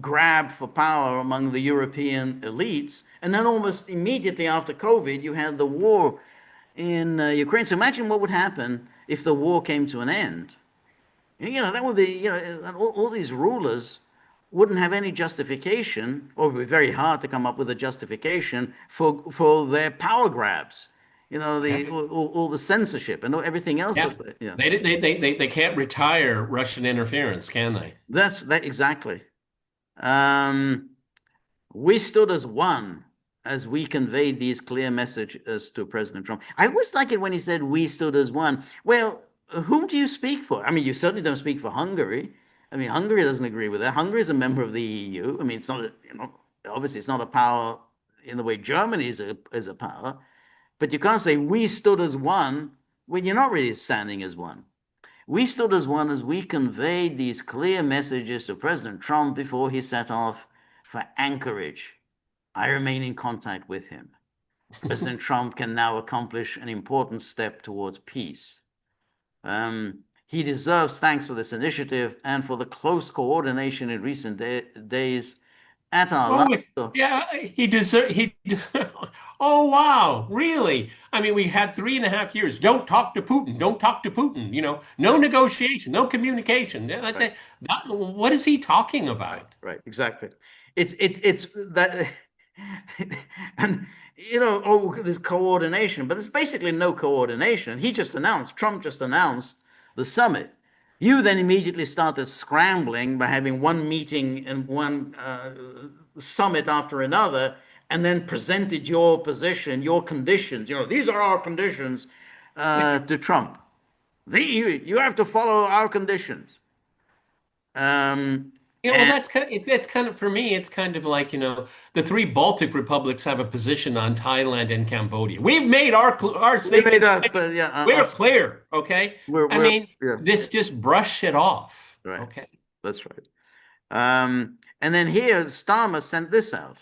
S1: grab for power among the European elites. And then almost immediately after COVID, you had the war in Ukraine. So imagine what would happen if the war came to an end. You know, that would be, you know, all these rulers wouldn't have any justification, or it would be very hard to come up with a justification for their power grabs. You know,
S2: Yeah.
S1: all the censorship and everything else.
S2: Yeah.
S1: You know,
S2: They can't retire Russian interference, can they?
S1: that's that exactly. Um, we stood as one as we conveyed these clear messages to President Trump. I always like it when he said we stood as one. Well, whom do you speak for? I mean, you certainly don't speak for Hungary. I mean, Hungary doesn't agree with that. Hungary is a member of the EU. I mean, it's not, you know, obviously it's not a power in the way Germany is a power, but you can't say we stood as one when you're not really standing as one. We stood as one as we conveyed these clear messages to President Trump before he set off for Anchorage. I remain in contact with him. President Trump can now accomplish an important step towards peace. He deserves thanks for this initiative and for the close coordination in recent days at our
S2: Oh,
S1: last.
S2: yeah, Oh, wow, really? I mean, we had 3.5 years. Don't talk to Putin. Don't talk to Putin. You know, no negotiation, no communication. What is he talking about?
S1: Right, exactly. It's that, and you know, oh, there's coordination, but there's basically no coordination. Trump just announced the summit. You then immediately started scrambling by having one meeting and one summit after another, and then presented your position, your conditions. You know, these are our conditions to Trump. You have to follow our conditions.
S2: Yeah, well,
S1: And
S2: that's kind of for me. It's kind of like, you know, the three Baltic republics have a position on Thailand and Cambodia. We've made our
S1: we made
S2: statements
S1: us,
S2: clear.
S1: yeah,
S2: We're
S1: us,
S2: clear, okay? I
S1: we're,
S2: mean,
S1: yeah,
S2: this just brush it off,
S1: right.
S2: okay?
S1: That's right. And then here, Starmer sent this out.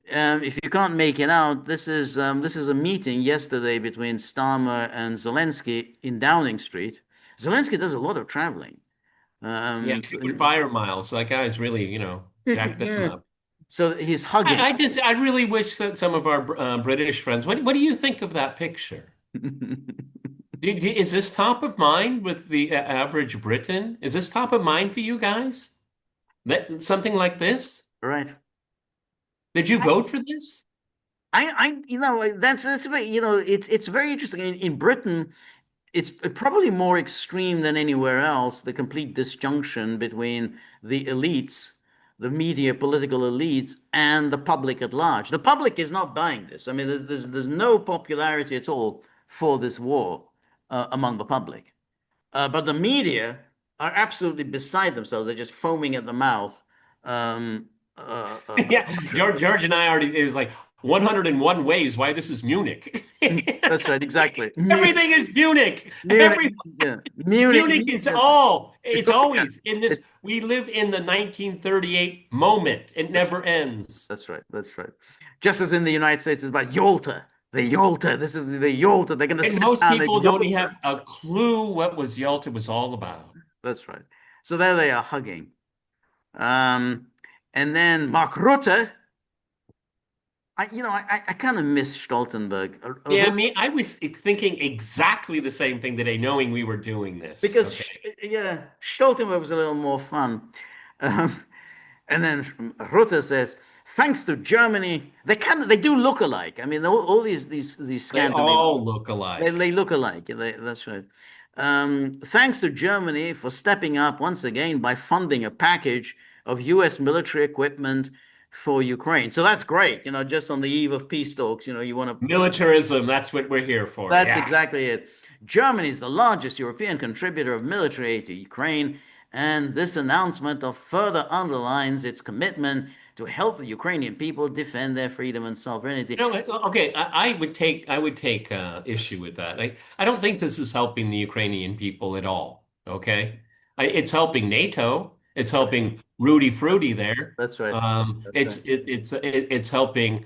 S1: If you can't make it out, this is a meeting yesterday between Starmer and Zelensky in Downing Street. Zelensky does a lot of traveling.
S2: Yeah,
S1: So,
S2: frequent fire miles. That guy's really, jacked them
S1: yeah.
S2: up.
S1: So he's hugging.
S2: I really wish that some of our British friends. What do you think of that picture? Is this top of mind with the average Briton? Is this top of mind for you guys? That something like this?
S1: Right.
S2: Did you vote for this?
S1: That's very, it's very interesting. In Britain, it's probably more extreme than anywhere else, the complete disjunction between the elites, the media, political elites, and the public at large. The public is not buying this. I mean, there's no popularity at all for this war among the public. But the media are absolutely beside themselves. They're just foaming at the mouth. Um,
S2: Yeah, George and I already. It was like 101 ways why this is Munich.
S1: that's right, exactly.
S2: Everything is Munich.
S1: Munich, yeah.
S2: Munich is all.
S1: It's
S2: It's
S1: all, yeah.
S2: always in this. We live in the 1938 moment. It never ends.
S1: That's right. That's right. Just as in the United States, it's about Yalta. The Yalta. This is the Yalta. They're going to
S2: And
S1: sit
S2: most
S1: down at
S2: people don't
S1: Yalta.
S2: have a clue what was Yalta was all about.
S1: That's right. So there they are hugging. Um, and then Mark Rutte. I kind of miss Stoltenberg.
S2: Yeah, I was thinking exactly the same thing today, knowing we were doing this.
S1: Because
S2: Okay.
S1: yeah, Stoltenberg was a little more fun. Um, and then Rutte says, thanks to Germany, they do look alike. I mean, all these
S2: They
S1: Scandinavian,
S2: all look alike.
S1: they look alike. That's right. Thanks to Germany for stepping up once again by funding a package of U.S. military equipment for Ukraine. So that's great. Just on the eve of peace talks, you want to.
S2: Militarism, that's what we're here for.
S1: That's
S2: Yeah.
S1: exactly it. Germany is the largest European contributor of military aid to Ukraine, and this announcement of further underlines its commitment to help the Ukrainian people defend their freedom and sovereignty.
S2: Okay, I would take issue with that. I don't think this is helping the Ukrainian people at all. Okay, it's helping NATO. It's helping Rudy Fruity there.
S1: That's right. That's
S2: It's
S1: right.
S2: it's helping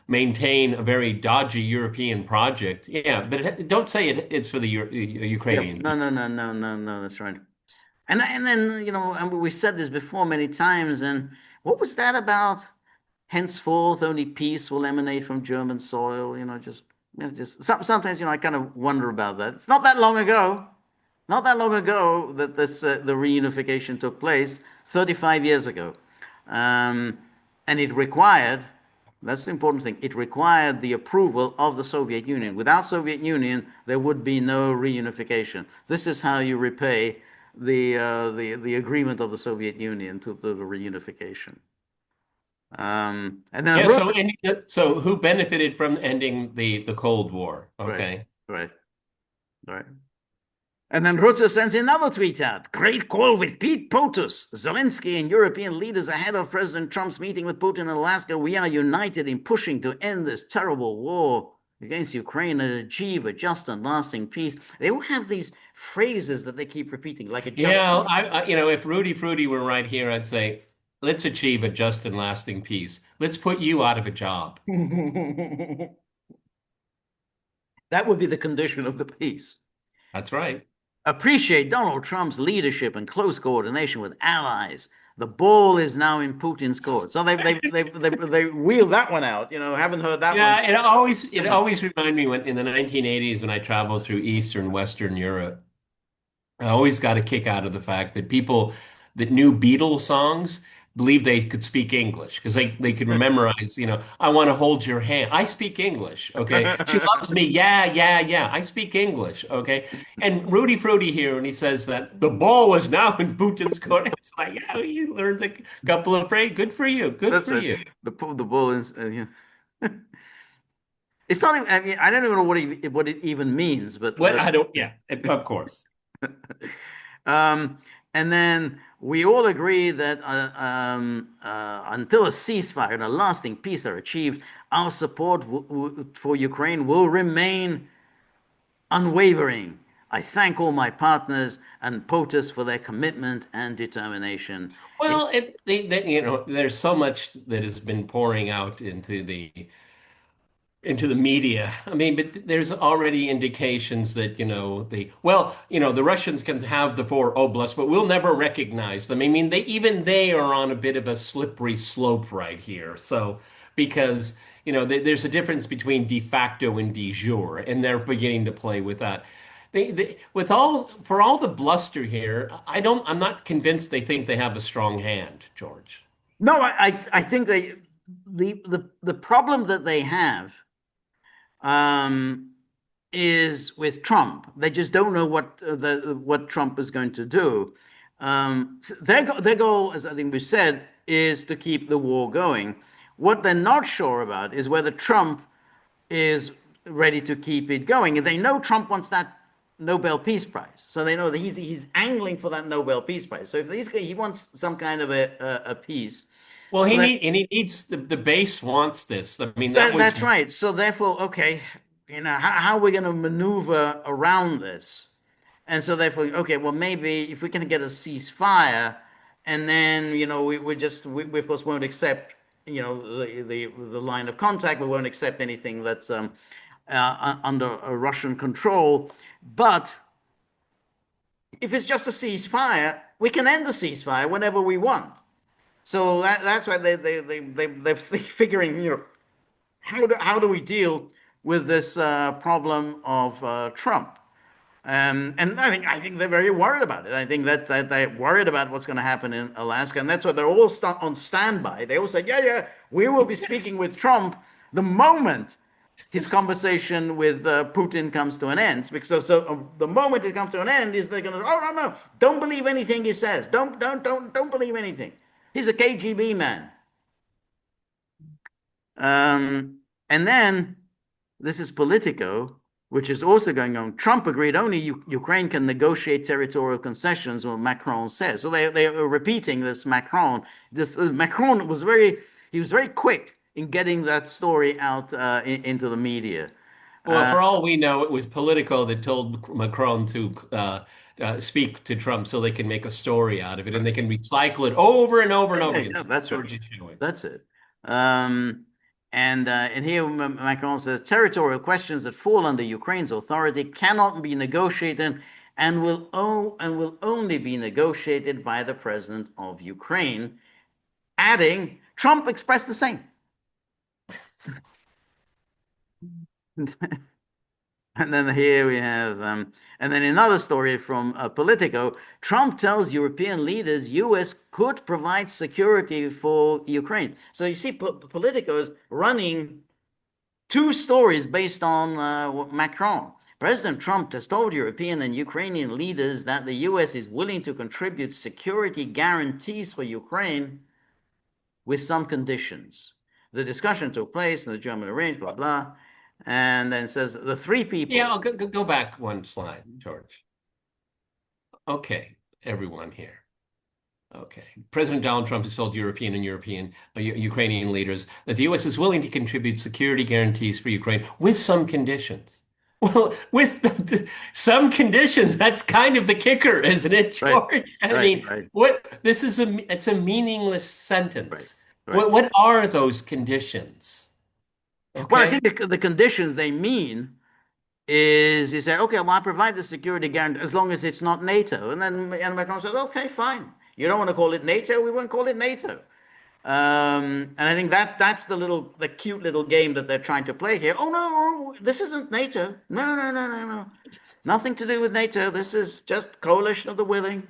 S2: maintain a very dodgy European project. Yeah, but don't say it's for the
S1: Yeah.
S2: Ukrainian
S1: No,
S2: people.
S1: no, no, no, no, no. That's right. And then and we've said this before many times. And what was that about? Henceforth, only peace will emanate from German soil. Sometimes I kind of wonder about that. It's not that long ago. Not that long ago that the reunification took place, 35 years ago. Um, and it required, that's the important thing, it required the approval of the Soviet Union. Without Soviet Union, there would be no reunification. This is how you repay the agreement of the Soviet Union to the reunification. And then
S2: Yeah.
S1: Rutte,
S2: So who benefited from ending the Cold War?
S1: right,
S2: Okay.
S1: right, right. And then Rutte sends another tweet out. Great call with Pete POTUS. Zelensky and European leaders ahead of President Trump's meeting with Putin in Alaska. We are united in pushing to end this terrible war against Ukraine and achieve a just and lasting peace. They all have these phrases that they keep repeating, like a just.
S2: Yeah, if Rudy Fruity were right here, I'd say, let's achieve a just and lasting peace. Let's put you out of a job.
S1: That would be the condition of the peace.
S2: That's right.
S1: Appreciate Donald Trump's leadership and close coordination with allies. The ball is now in Putin's court. So they wheeled that one out. Haven't heard that
S2: Yeah,
S1: one.
S2: it always reminded me when in the 1980s when I traveled through Eastern Western Europe. I always got a kick out of the fact that people that knew Beatles songs believed they could speak English because they could memorize, I want to hold your hand. I speak English, okay? She loves me. Yeah, yeah, yeah. I speak English, okay? And Rudy Fruity here, and he says that the ball is now in Putin's court. It's like, yeah, you learned a couple of phrases. Good for you. Good
S1: That's
S2: for
S1: right.
S2: you.
S1: The ball is. Yeah. It's not even. I mean, I don't even know what it even means, but.
S2: What I don't, yeah, of course.
S1: Um, and then we all agree that until a ceasefire and a lasting peace are achieved, our support for Ukraine will remain unwavering. I thank all my partners and POTUS for their commitment and determination.
S2: Well, there's so much that has been pouring out into the into the media. I mean, but there's already indications that, the Russians can have the four oblasts, but we'll never recognize them. I mean, they are on a bit of a slippery slope right here. So, because, there's a difference between de facto and de jure, and they're beginning to play with that. For all the bluster here, I'm not convinced they think they have a strong hand, George.
S1: No, I think the problem that they have is with Trump. They just don't know what Trump is going to do. So their goal, as I think we said, is to keep the war going. What they're not sure about is whether Trump is ready to keep it going. And they know Trump wants that Nobel Peace Prize, so they know that he's angling for that Nobel Peace Prize. So if he wants some kind of a peace.
S2: Well,
S1: So
S2: he needs the base wants this. I mean,
S1: that's right. So therefore, okay, how are we going to maneuver around this? And so therefore, okay, well, maybe if we can get a ceasefire, and then we of course won't accept the line of contact. We won't accept anything that's under Russian control. But if it's just a ceasefire, we can end the ceasefire whenever we want. So that's why they're figuring, how do we deal with this problem of Trump? And I think they're very worried about it. I think that they're worried about what's going to happen in Alaska, and that's why they're all on standby. They all say, yeah, we will be speaking with Trump the moment his conversation with Putin comes to an end. Because the moment it comes to an end is they're going to, oh no, don't believe anything he says. Don't believe anything. He's a KGB man. And then this is Politico, which is also going on. Trump agreed only Ukraine can negotiate territorial concessions, what Macron says. So they are repeating this Macron. Macron was very quick in getting that story out into the media.
S2: Well, for all we know, it was Politico that told Macron to speak to Trump so they can make a story out of it, and they can recycle it over and over and over again.
S1: Yeah, that's right. That's it. And here Macron says territorial questions that fall under Ukraine's authority cannot be negotiated and will only be negotiated by the president of Ukraine, adding Trump expressed the same. And then here we have, and then another story from Politico. Trump tells European leaders U.S. could provide security for Ukraine. So you see, Politico is running two stories based on Macron. President Trump has told European and Ukrainian leaders that the U.S. is willing to contribute security guarantees for Ukraine with some conditions. The discussion took place in the German arranged, blah, blah. And then it says the three people.
S2: Yeah, I'll go back one slide, George. Okay, everyone here. Okay. President Donald Trump has told European and Ukrainian leaders that the U.S. is willing to contribute security guarantees for Ukraine with some conditions. Well, with some conditions, that's kind of the kicker, isn't it, George?
S1: Right.
S2: It's a meaningless sentence.
S1: Right.
S2: What are those conditions? Okay.
S1: Well, I think the conditions they mean is you say, okay, well, I provide the security guarantee as long as it's not NATO. And then Macron says, okay, fine. You don't want to call it NATO, we won't call it NATO. And I think that's the cute little game that they're trying to play here. Oh, no, this isn't NATO. No. Nothing to do with NATO. This is just coalition of the willing.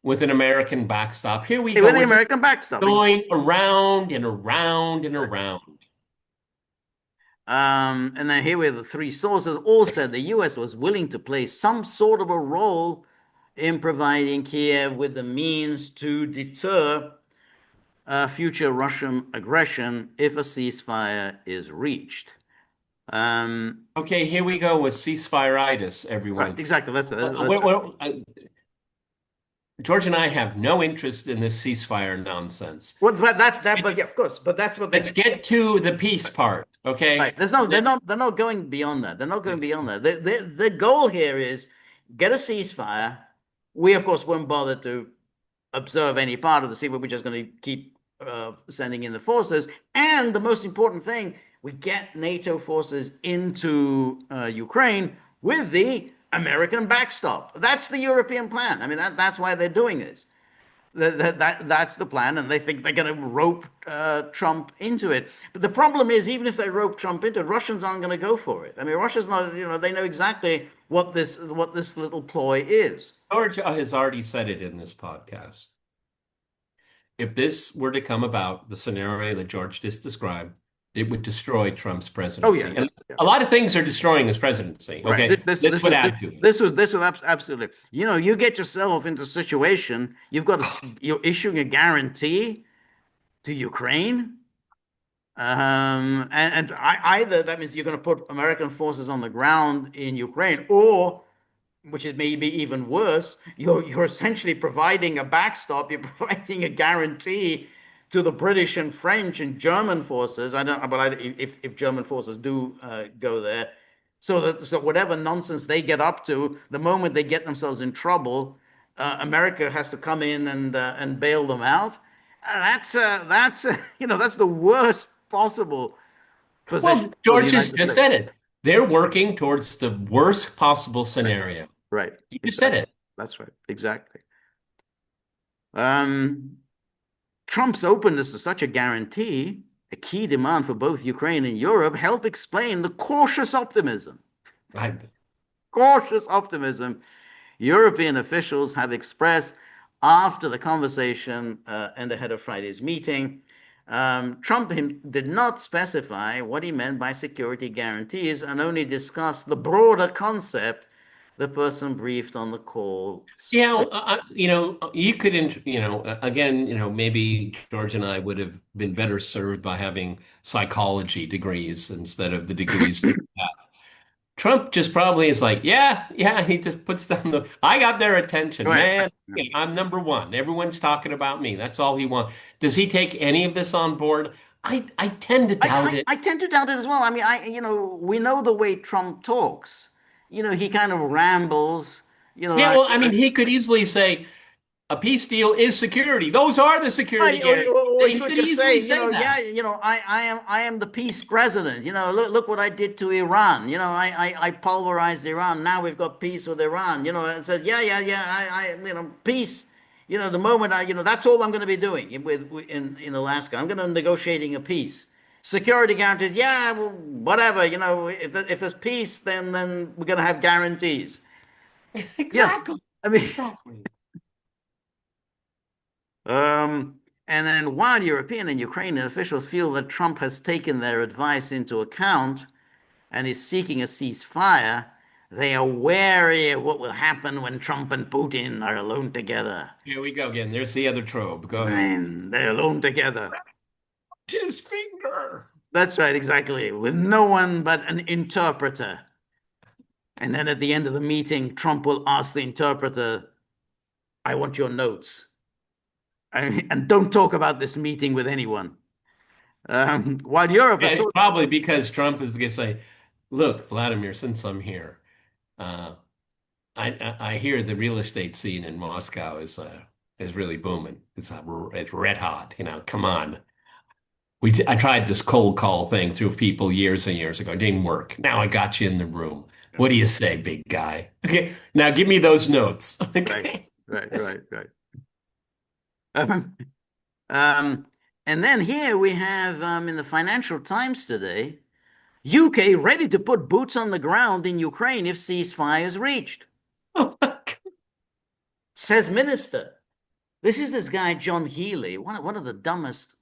S2: With an American backstop. Here we go.
S1: With the American backstop.
S2: Going around and around and around.
S1: And then here we have the three sources. All said the U.S. was willing to play some sort of a role in providing Kiev with the means to deter future Russian aggression if a ceasefire is reached.
S2: Okay, here we go with ceasefire-itis, everyone.
S1: Right, exactly. That's
S2: George and I have no interest in this ceasefire nonsense.
S1: Well, but that's that. But yeah, of course. But that's what.
S2: Let's get to the peace part, okay?
S1: Right. They're not going beyond that. They're not going beyond that. The goal here is get a ceasefire. We of course won't bother to observe any part of the ceasefire. We're just going to keep sending in the forces. And the most important thing, we get NATO forces into Ukraine with the American backstop. That's the European plan. I mean, that's why they're doing this. That's the plan, and they think they're going to rope Trump into it. But the problem is, even if they rope Trump into it, Russians aren't going to go for it. I mean, Russia's not, they know exactly what this little ploy is.
S2: George has already said it in this podcast. If this were to come about, the scenario that George just described, it would destroy Trump's presidency.
S1: Oh, yeah,
S2: And
S1: yeah.
S2: a lot of things are destroying his presidency. Okay,
S1: Right.
S2: this would add to it.
S1: This was absolutely. You get yourself into a situation. You're issuing a guarantee to Ukraine, and either that means you're going to put American forces on the ground in Ukraine, or, which is maybe even worse, you're essentially providing a backstop. You're providing a guarantee to the British and French and German forces. I don't, but if German forces do go there, so whatever nonsense they get up to, the moment they get themselves in trouble, America has to come in and bail them out. That's the worst possible position.
S2: Well, George just said it. They're working towards the worst possible scenario.
S1: Right.
S2: You just said it.
S1: That's right. Exactly. Trump's openness to such a guarantee, a key demand for both Ukraine and Europe, help explain the cautious optimism. Cautious optimism European officials have expressed after the conversation and ahead of Friday's meeting. Trump did not specify what he meant by security guarantees and only discussed the broader concept the person briefed on the call.
S2: Yeah, you could, again, maybe George and I would have been better served by having psychology degrees instead of the degrees that we have. Trump just probably is like, yeah, he just puts down I got their attention, man. I'm number one. Everyone's talking about me. That's all he wants. Does he take any of this on board? I tend to doubt it.
S1: I tend to doubt it as well. I mean, we know the way Trump talks. He kind of rambles.
S2: Yeah, well, I mean, he could easily say, a peace deal is security. Those are the security guarantees.
S1: He could just say, I am the peace president. Look what I did to Iran. I pulverized Iran. Now we've got peace with Iran. And said, peace. The moment that's all I'm going to be doing in Alaska. I'm going to negotiating a peace. Security guarantees. Yeah, well, whatever. If there's peace, then we're going to have guarantees.
S2: Exactly.
S1: I mean,
S2: exactly.
S1: And then while European and Ukrainian officials feel that Trump has taken their advice into account and is seeking a ceasefire, they are wary of what will happen when Trump and Putin are alone together.
S2: Here we go again. There's the other trope. Go ahead.
S1: They're alone together.
S2: His finger.
S1: That's right, exactly. With no one but an interpreter. And then at the end of the meeting, Trump will ask the interpreter, I want your notes. And don't talk about this meeting with anyone. While Europe
S2: is probably because Trump is going to say, look, Vladimir, since I'm here, I hear the real estate scene in Moscow is really booming. It's red hot. Come on. I tried this cold call thing through people years and years ago. It didn't work. Now I got you in the room. What do you say, big guy? Okay, now give me those notes. Okay.
S1: Right. And then here we have in the Financial Times today, UK ready to put boots on the ground in Ukraine if ceasefire is reached. Says minister. This is this guy, John Healey, one of the dumbest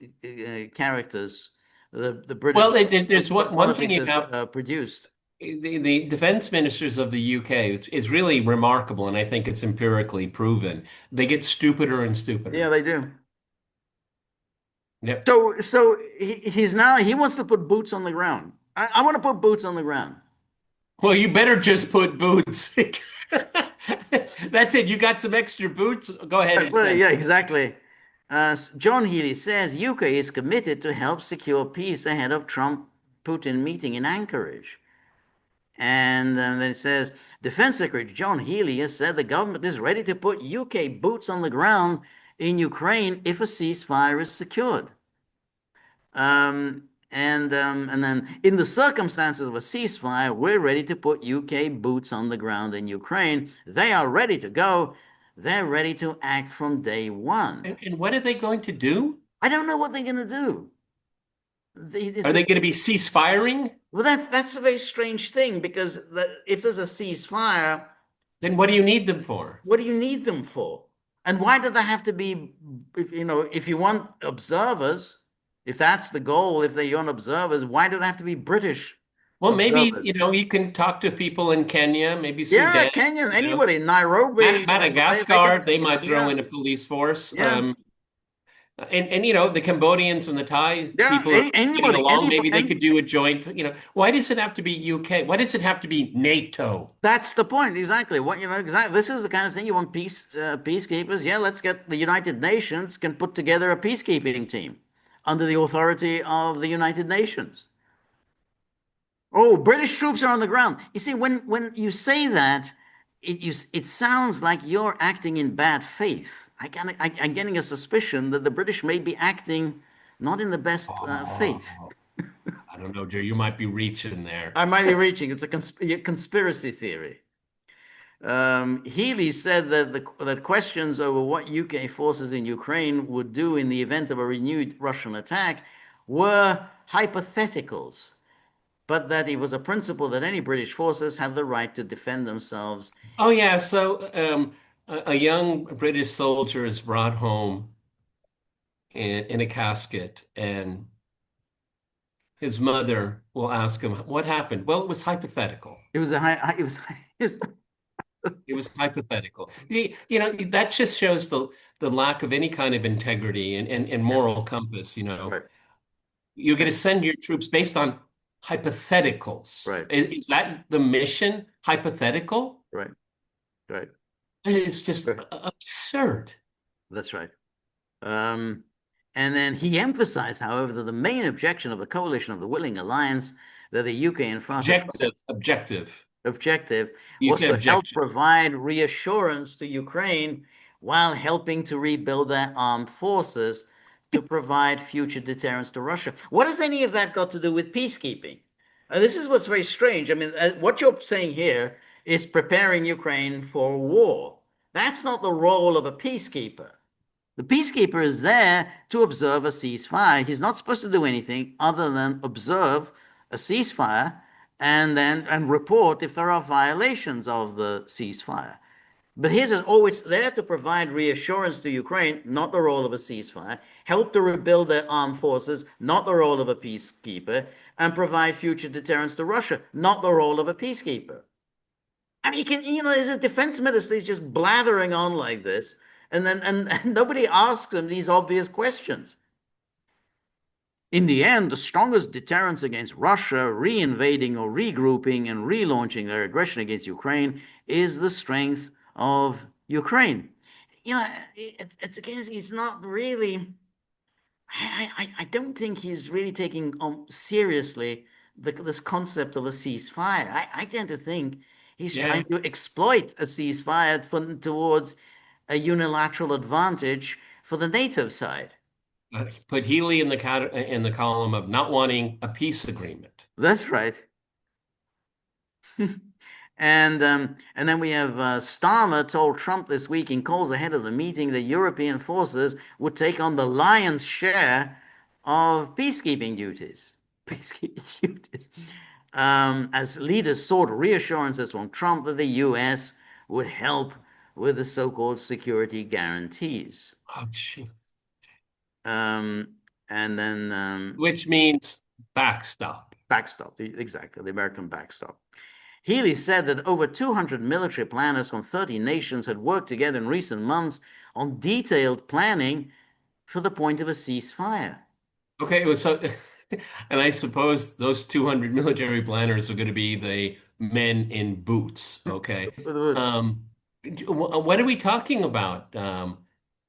S1: characters the British.
S2: Well, there's one thing you have
S1: produced.
S2: The defense ministers of the UK is really remarkable, and I think it's empirically proven. They get stupider and stupider.
S1: Yeah, they do.
S2: Yep.
S1: So he wants to put boots on the ground. I want to put boots on the ground.
S2: Well, you better just put boots. That's it. You got some extra boots? Go ahead.
S1: Yeah, exactly. John Healey says UK is committed to help secure peace ahead of Trump-Putin meeting in Anchorage. And then it says, Defense Secretary John Healey has said the government is ready to put UK boots on the ground in Ukraine if a ceasefire is secured. And then in the circumstances of a ceasefire, we're ready to put UK boots on the ground in Ukraine. They are ready to go. They're ready to act from day one.
S2: And what are they going to do?
S1: I don't know what they're going to do.
S2: Are they going to be ceasefiring?
S1: Well, that's a very strange thing because if there's a ceasefire,
S2: Then what do you need them for?
S1: what do you need them for? And why do they have to be, if you want observers, if that's the goal, if they want observers, why do they have to be British
S2: Well, maybe,
S1: observers?
S2: you can talk to people in Kenya, maybe
S1: Yeah,
S2: Sudan,
S1: Kenya, anybody, Nairobi,
S2: Madagascar, they might throw
S1: yeah,
S2: in a police force.
S1: yeah,
S2: And the Cambodians and the Thai
S1: yeah,
S2: people are getting
S1: anybody,
S2: along. Maybe they could do a joint. Why does it have to be UK? Why does it have to be NATO?
S1: That's the point, exactly. Exactly. This is the kind of thing you want peacekeepers. Yeah, let's get the United Nations can put together a peacekeeping team under the authority of the United Nations. Oh, British troops are on the ground. You see, when you say that, it sounds like you're acting in bad faith. I'm getting a suspicion that the British may be acting not in the best faith.
S2: I don't know, Joe. You might be reaching there.
S1: I might be reaching. It's a conspiracy theory. Healy said that questions over what UK forces in Ukraine would do in the event of a renewed Russian attack were hypotheticals, but that it was a principle that any British forces have the right to defend themselves.
S2: Oh yeah. So a young British soldier is brought home in a casket, and his mother will ask him, "What happened?" Well, it was hypothetical.
S1: It was
S2: It was hypothetical. That just shows the lack of any kind of integrity and moral compass.
S1: right,
S2: You're going to send your troops based on hypotheticals.
S1: right,
S2: Is that the mission? Hypothetical?
S1: right, right.
S2: It is just
S1: Right.
S2: absurd.
S1: That's right. And then he emphasized, however, that the main objection of the coalition of the willing alliance that the UK and France
S2: Objective. You
S1: was
S2: say
S1: to help
S2: objective.
S1: provide reassurance to Ukraine while helping to rebuild their armed forces to provide future deterrence to Russia. What has any of that got to do with peacekeeping? This is what's very strange. I mean, what you're saying here is preparing Ukraine for war. That's not the role of a peacekeeper. The peacekeeper is there to observe a ceasefire. He's not supposed to do anything other than observe a ceasefire and report if there are violations of the ceasefire. But here's always there to provide reassurance to Ukraine, not the role of a ceasefire, help to rebuild their armed forces, not the role of a peacekeeper, and provide future deterrence to Russia, not the role of a peacekeeper. I mean, as a defense minister, he's just blathering on like this, and nobody asks him these obvious questions. In the end, the strongest deterrence against Russia reinvading or regrouping and relaunching their aggression against Ukraine is the strength of Ukraine. It's not really. I don't think he's really taking seriously this concept of a ceasefire. I tend to think he's trying to exploit a ceasefire towards a unilateral advantage for the NATO side.
S2: Put Healy in the column of not wanting a peace agreement.
S1: That's right. And then we have Starmer told Trump this week in calls ahead of the meeting that European forces would take on the lion's share of peacekeeping duties. As leaders sought reassurances from Trump that the U.S. would help with the so-called security guarantees.
S2: Oh, gee.
S1: And then
S2: Which means backstop.
S1: Backstop, exactly, the American backstop. Healy said that over 200 military planners from 30 nations had worked together in recent months on detailed planning for the point of a ceasefire.
S2: Okay, and I suppose those 200 military planners are going to be the men in boots. Okay. What are we talking about?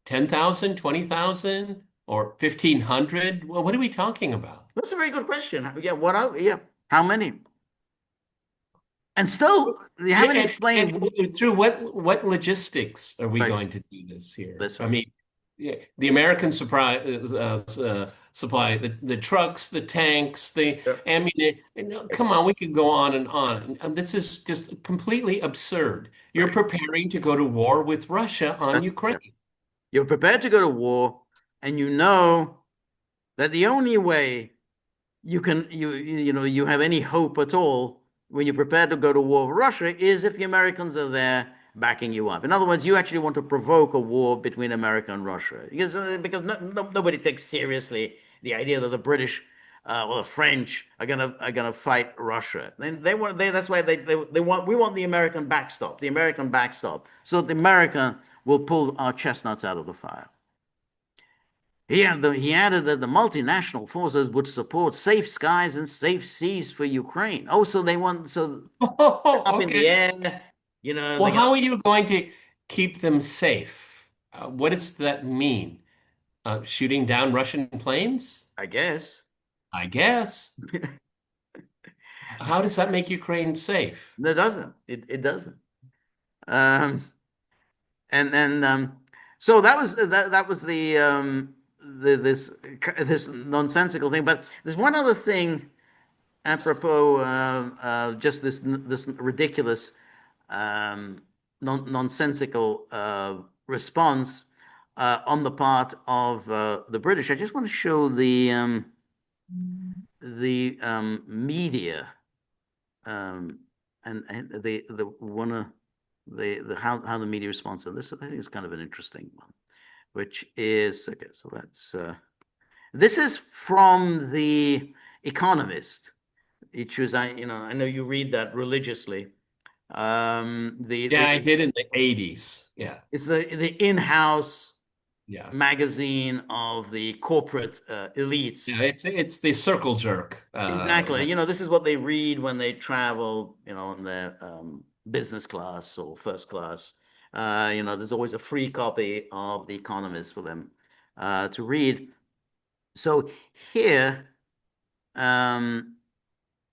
S2: 10,000, 20,000, or 1,500? Well, what are we talking about?
S1: That's a very good question. Yeah, how many? And still, they haven't explained
S2: through what logistics are we
S1: Right.
S2: going to do this here?
S1: That's
S2: I
S1: right.
S2: mean, Yeah, the American supply, the trucks, the tanks, the
S1: Yep.
S2: ammunition. No, come on, we could go on and on. And this is just completely absurd. You're
S1: Right.
S2: preparing to go to war with Russia on
S1: Yeah.
S2: Ukraine.
S1: You're prepared to go to war, and you know that the only way you have any hope at all when you're prepared to go to war with Russia is if the Americans are there backing you up. In other words, you actually want to provoke a war between America and Russia because nobody takes seriously the idea that the British or the French are gonna fight Russia. That's why they want we want the American backstop, so the American will pull our chestnuts out of the fire. He added that the multinational forces would support safe skies and safe seas for Ukraine. Oh, so they want up in the
S2: Okay.
S1: air,
S2: Well,
S1: they got.
S2: how are you going to keep them safe? What does that mean? Shooting down Russian planes?
S1: I guess.
S2: I guess. How does that make Ukraine safe?
S1: It doesn't. It doesn't. Um, and so that was this nonsensical thing. But there's one other thing apropos just this ridiculous nonsensical response on the part of the British. I just want to show the media um, and the one the how the media responds to this. I think is kind of an interesting one, which is okay. So this is from the Economist. Which was I know you read that religiously.
S2: Yeah, I did in the 80s. Yeah.
S1: It's the in-house
S2: Yeah.
S1: magazine of the corporate elites.
S2: Yeah, it's the circle jerk.
S1: Exactly. This is what they read when they travel, in their business class or first class. There's always a free copy of The Economist for them to read. So here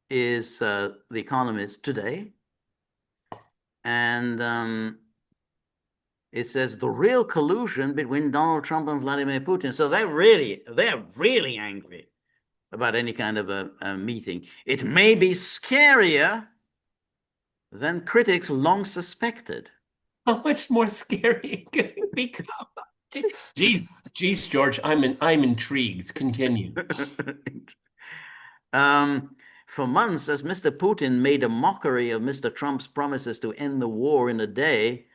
S1: is The Economist today. And it says the real collusion between Donald Trump and Vladimir Putin. So they're really angry about any kind of a meeting. It may be scarier than critics long suspected.
S2: How much more scary can it become? Geez, George, I'm intrigued. Continue.
S1: For months, as Mr. Putin made a mockery of Mr. Trump's promises to end the war in a day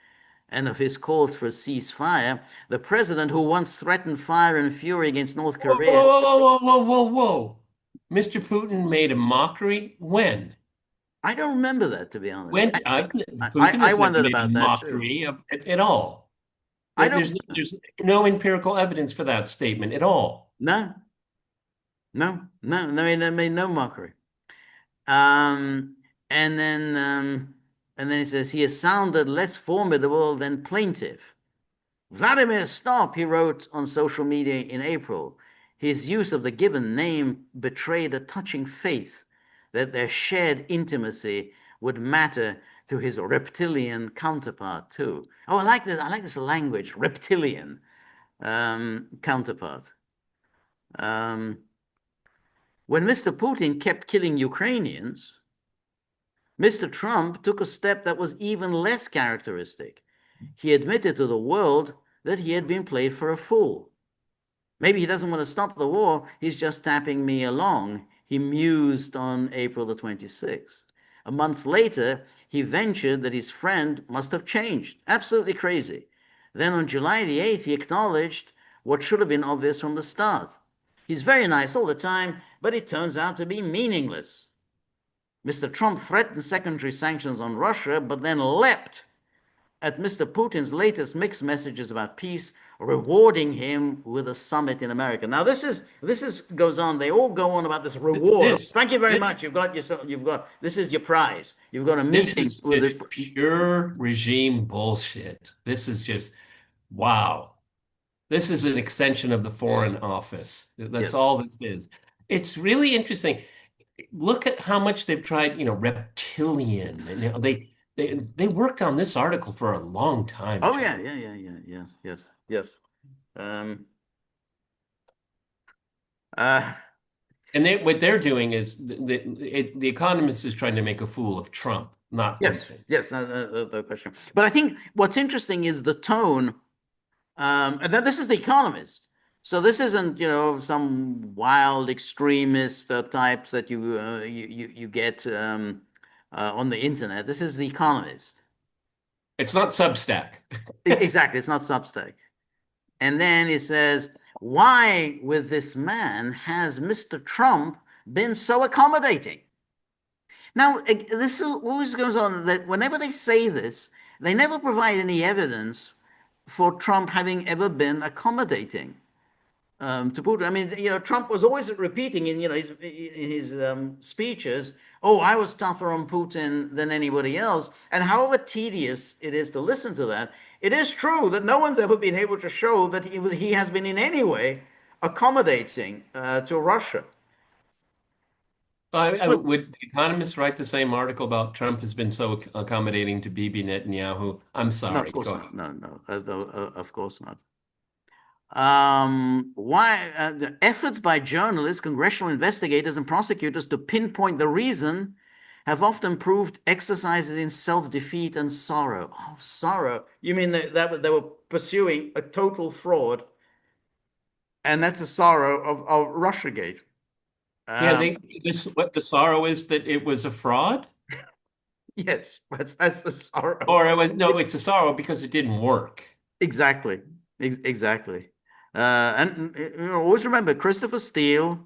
S1: and of his calls for a ceasefire, the president who once threatened fire and fury against North
S2: Whoa,
S1: Korea.
S2: whoa, whoa, whoa, whoa, whoa, whoa. Mr. Putin made a mockery? When?
S1: I don't remember that, to be honest.
S2: When Putin
S1: I
S2: has never
S1: wondered
S2: made a
S1: about that too.
S2: mockery of it at all.
S1: I don't.
S2: There's no empirical evidence for that statement at all.
S1: No. They made no mockery. And then he says he has sounded less formidable than plaintive. Vladimir, stop, he wrote on social media in April. His use of the given name betrayed a touching faith that their shared intimacy would matter to his reptilian counterpart too. Oh, I like this language, reptilian counterpart. When Mr. Putin kept killing Ukrainians, Mr. Trump took a step that was even less characteristic. He admitted to the world that he had been played for a fool. Maybe he doesn't want to stop the war, he's just tapping me along, he mused on April the 26th. A month later, he ventured that his friend must have changed. Absolutely crazy. Then on July the 8th, he acknowledged what should have been obvious from the start. He's very nice all the time, but it turns out to be meaningless. Mr. Trump threatened secondary sanctions on Russia, but then leapt at Mr. Putin's latest mixed messages about peace, rewarding him with a summit in America. Now this goes on. They all go on about this reward. Thank you very much. You've got this is your prize. You've got a meeting
S2: with this pure regime bullshit. This is just wow. This is an extension of the Foreign Office. That's all this is. It's really interesting. Look at how much they've tried, reptilian, and they worked on this article for a long time.
S1: Oh, yeah. Yes. Um,
S2: And what they're doing is the Economist is trying to make a fool of Trump, not
S1: yes,
S2: Putin.
S1: yes, no question. But I think what's interesting is the tone. And then this is The Economist. So this isn't, some wild extremist types that you get on the internet. This is The Economist.
S2: It's not Substack.
S1: Exactly, it's not Substack. And then he says, "Why, with this man, has Mr. Trump been so accommodating?" Now, this always goes on that whenever they say this, they never provide any evidence for Trump having ever been accommodating to Putin. I mean, Trump was always repeating in his speeches, "Oh, I was tougher on Putin than anybody else." And however tedious it is to listen to that, it is true that no one's ever been able to show that he has been in any way accommodating to Russia. But
S2: Would The Economist write the same article about Trump has been so accommodating to Bibi Netanyahu? I'm
S1: no, of
S2: sorry.
S1: course
S2: Go
S1: not.
S2: ahead.
S1: No, of course not. Why the efforts by journalists, congressional investigators, and prosecutors to pinpoint the reason have often proved exercises in self-defeat and sorrow. Oh, sorrow. You mean that they were pursuing a total fraud, and that's a sorrow of Russiagate.
S2: Yeah,
S1: Um,
S2: what the sorrow is that it was a fraud?
S1: yes, that's the sorrow.
S2: Or it's a sorrow because it didn't work.
S1: Exactly. Exactly. And always remember, Christopher Steele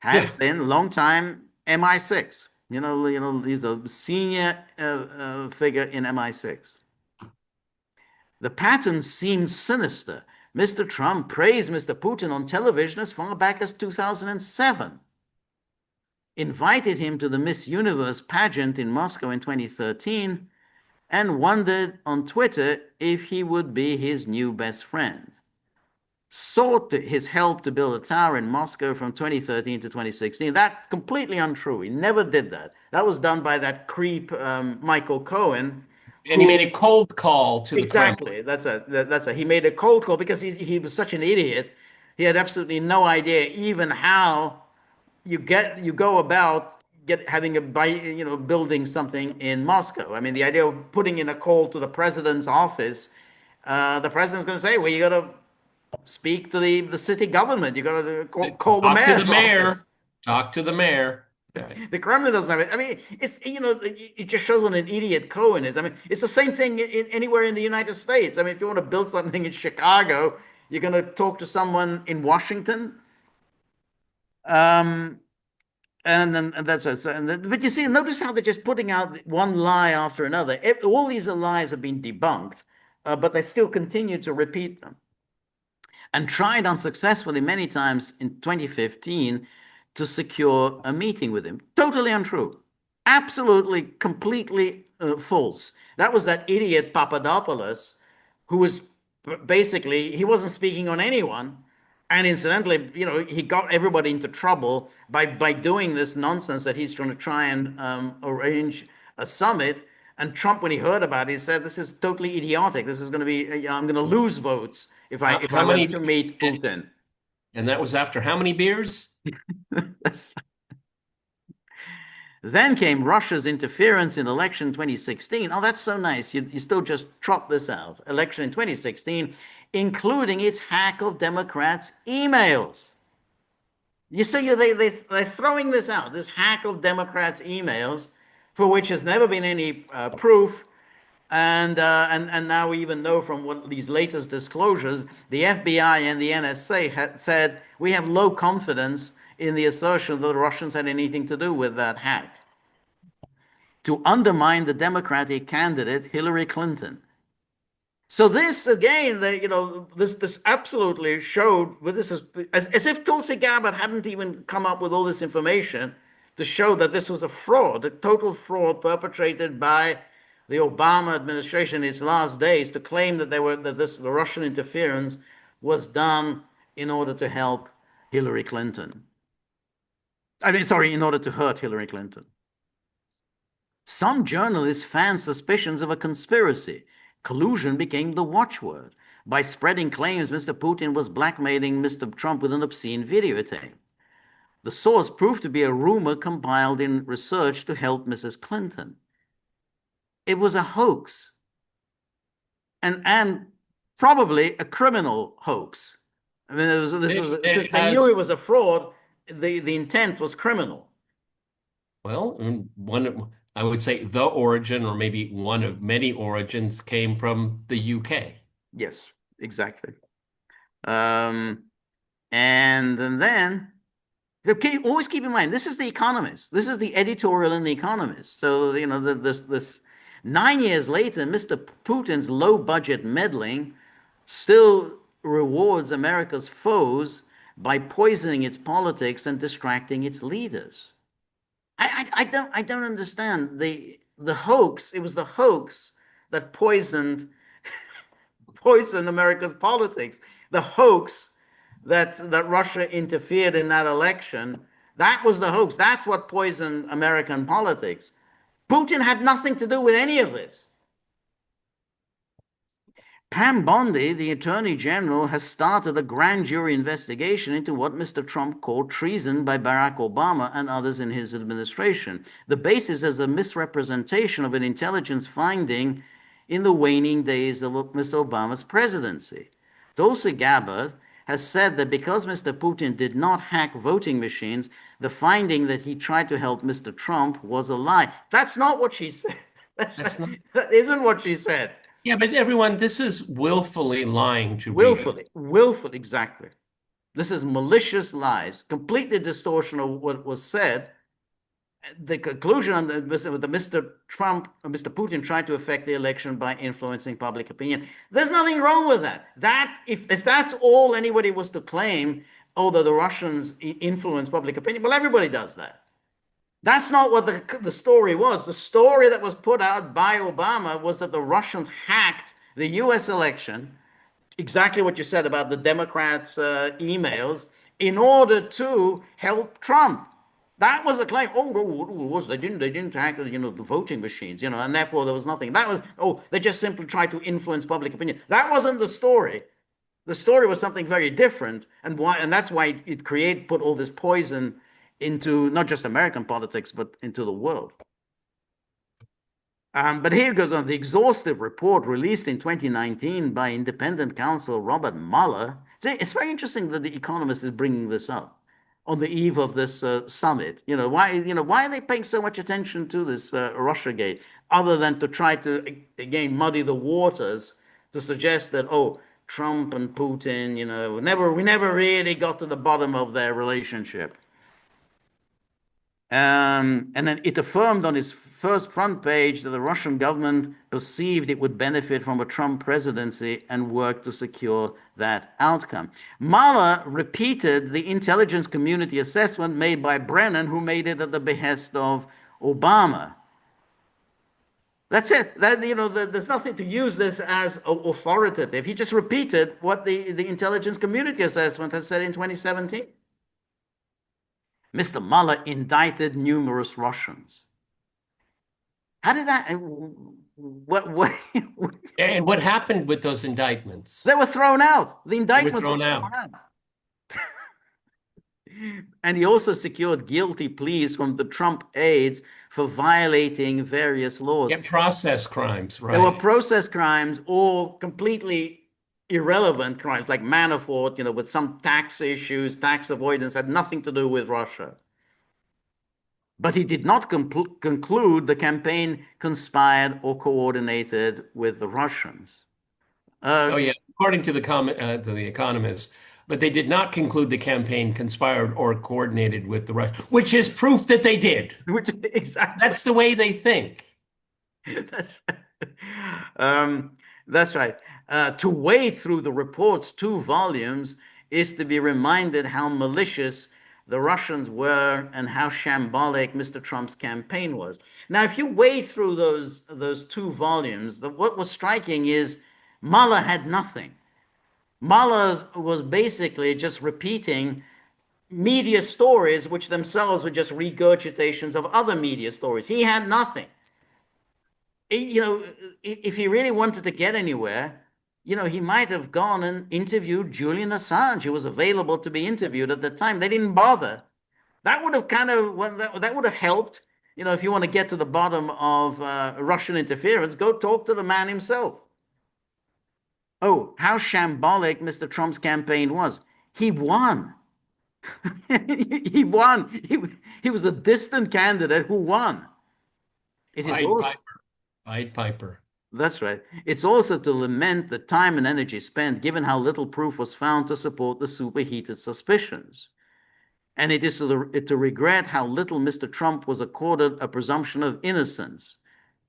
S2: Yeah.
S1: had been a long time MI6. He's a senior figure in MI6. The pattern seemed sinister. Mr. Trump praised Mr. Putin on television as far back as 2007, invited him to the Miss Universe pageant in Moscow in 2013, and wondered on Twitter if he would be his new best friend. Sought his help to build a tower in Moscow from 2013 to 2016. That's completely untrue. He never did that. That was done by that creep Michael Cohen,
S2: And he
S1: who
S2: made a cold call to the Kremlin.
S1: exactly that's he made a cold call because he was such an idiot. He had absolutely no idea even how you go about having building something in Moscow. I mean, the idea of putting in a call to the president's office, the president's going to say, well, you got to speak to the city government. You got to call the
S2: Talk to the
S1: mayor's
S2: mayor.
S1: office.
S2: Talk to the mayor. Right.
S1: The Kremlin doesn't have it. I mean, it just shows what an idiot Cohen is. I mean, it's the same thing anywhere in the United States. I mean, if you want to build something in Chicago, you're going to talk to someone in Washington. Um, and that's it. But you see, notice how they're just putting out one lie after another. All these lies have been debunked, but they still continue to repeat them, and tried unsuccessfully many times in 2015 to secure a meeting with him. Totally untrue. Absolutely, completely false. That was that idiot Papadopoulos, who was basically, he wasn't speaking on anyone. And incidentally, he got everybody into trouble by doing this nonsense that he's trying to try and arrange a summit. And Trump, when he heard about it, he said, "This is totally idiotic. This is going to be, I'm going to lose votes if I
S2: How
S1: were
S2: many?
S1: to meet Putin."
S2: And that was after how many beers?
S1: Then came Russia's interference in election 2016. Oh, that's so nice. You still just trot this out. Election in 2016, including its hack of Democrats' emails. You see, they're throwing this out, this hack of Democrats' emails, for which has never been any proof. And now we even know from what these latest disclosures, the FBI and the NSA had said we have low confidence in the assertion that the Russians had anything to do with that hack to undermine the Democratic candidate Hillary Clinton. So this again, this absolutely showed. But this is as if Tulsi Gabbard hadn't even come up with all this information to show that this was a fraud, a total fraud perpetrated by the Obama administration in its last days to claim that the Russian interference was done in order to help Hillary Clinton. I mean, sorry, in order to hurt Hillary Clinton. Some journalists fanned suspicions of a conspiracy. Collusion became the watchword. by spreading claims Mr. Putin was blackmailing Mr. Trump with an obscene videotape. The source proved to be a rumor compiled in research to help Mrs. Clinton. It was a hoax, and probably a criminal hoax. I mean, since they knew it was a fraud, the intent was criminal.
S2: Well, I would say the origin, or maybe one of many origins, came from the UK.
S1: Yes, exactly. And then always keep in mind, this is The Economist. This is the editorial in The Economist. So, this 9 years later, Mr. Putin's low budget meddling still rewards America's foes by poisoning its politics and distracting its leaders. I don't understand the hoax. It was the hoax that poisoned America's politics. The hoax that Russia interfered in that election, that was the hoax. That's what poisoned American politics. Putin had nothing to do with any of this. Pam Bondi, the Attorney General, has started a grand jury investigation into what Mr. Trump called treason by Barack Obama and others in his administration. The basis is a misrepresentation of an intelligence finding in the waning days of Mr. Obama's presidency. Tulsi Gabbard has said that because Mr. Putin did not hack voting machines, the finding that he tried to help Mr. Trump was a lie. That's not what she said. That isn't what she said.
S2: Yeah, but everyone, this is willfully lying to
S1: willfully, exactly. This is malicious lies, completely distortion of what was said. The conclusion that Mr. Putin tried to affect the election by influencing public opinion. There's nothing wrong with that. If that's all anybody was to claim, that the Russians influence public opinion, well, everybody does that. That's not what the story was. The story that was put out by Obama was that the Russians hacked the US election, exactly what you said about the Democrats' emails, in order to help Trump. That was a claim. They didn't hack the voting machines, and therefore there was nothing. That was, they just simply tried to influence public opinion. That wasn't the story. The story was something very different, and that's why it put all this poison into not just American politics, but into the world. But here it goes on. The exhaustive report released in 2019 by independent counsel Robert Mueller. It's very interesting that The Economist is bringing this up on the eve of this summit. Why are they paying so much attention to this Russia-gate, other than to try to, again, muddy the waters to suggest that, Trump and Putin, we never really got to the bottom of their relationship. And then it affirmed on its first front page that the Russian government perceived it would benefit from a Trump presidency and worked to secure that outcome. Mueller repeated the intelligence community assessment made by Brennan, who made it at the behest of Obama. That's it. There's nothing to use this as authoritative. He just repeated what the intelligence community assessment has said in 2017. Mr. Mueller indicted numerous Russians. How did that? What?
S2: And what happened with those indictments?
S1: They were thrown out. The indictments
S2: were thrown out.
S1: And he also secured guilty pleas from the Trump aides for violating various laws.
S2: Yeah, process crimes, right?
S1: There were process crimes, or completely irrelevant crimes like Manafort, with some tax issues, tax avoidance, had nothing to do with Russia. But he did not conclude the campaign conspired or coordinated with the Russians.
S2: According to The Economist, but they did not conclude the campaign conspired or coordinated with the Russians, which is proof that they did.
S1: Exactly.
S2: That's the way they think.
S1: That's right. To wade through the report's 2 volumes is to be reminded how malicious the Russians were and how shambolic Mr. Trump's campaign was. Now, if you wade through those 2 volumes, what was striking is Mueller had nothing. Mueller was basically just repeating media stories, which themselves were just regurgitations of other media stories. He had nothing. If he really wanted to get anywhere, he might have gone and interviewed Julian Assange, who was available to be interviewed at the time. They didn't bother. That would have that would have helped. If you want to get to the bottom of Russian interference, go talk to the man himself. Oh, how shambolic Mr. Trump's campaign was. He won. He won. He was a distant candidate who won. It is
S2: Pied
S1: also,
S2: Piper. Pied Piper.
S1: that's right. It's also to lament the time and energy spent, given how little proof was found to support the superheated suspicions. And it is to regret how little Mr. Trump was accorded a presumption of innocence.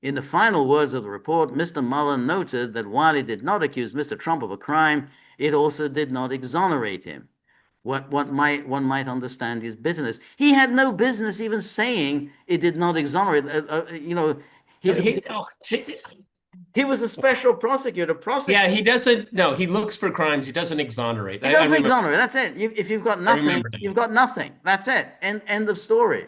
S1: In the final words of the report, Mr. Mueller noted that while it did not accuse Mr. Trump of a crime, it also did not exonerate him. One might understand his bitterness. He had no business even saying it did not exonerate. He was a special prosecutor.
S2: Yeah, he doesn't. No, he looks for crimes. He doesn't exonerate.
S1: He doesn't exonerate. That's it. If you've got nothing, you've got nothing. That's it. End of story.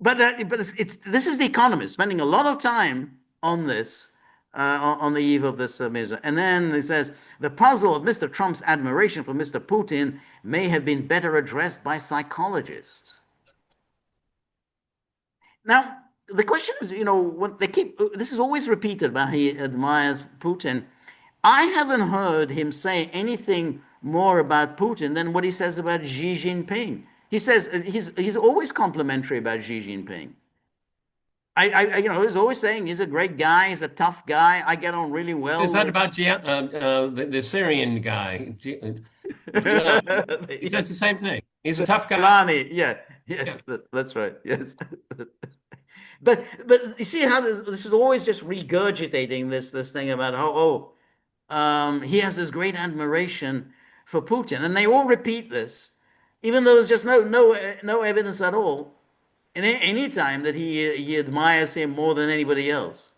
S1: But this is The Economist spending a lot of time on this on the eve of this measure. And then he says the puzzle of Mr. Trump's admiration for Mr. Putin may have been better addressed by psychologists. Now, the question is, what this is always repeated about he admires Putin. I haven't heard him say anything more about Putin than what he says about Xi Jinping. He says he's always complimentary about Xi Jinping. He's always saying he's a great guy, he's a tough guy. I get on really well.
S2: It's not about the Syrian guy. He does the same thing. He's a tough guy.
S1: Lani, yeah, that's right. Yes. But you see how this is always just regurgitating this thing about how he has this great admiration for Putin, and they all repeat this, even though there's just no evidence at all in any time that he admires him more than anybody else.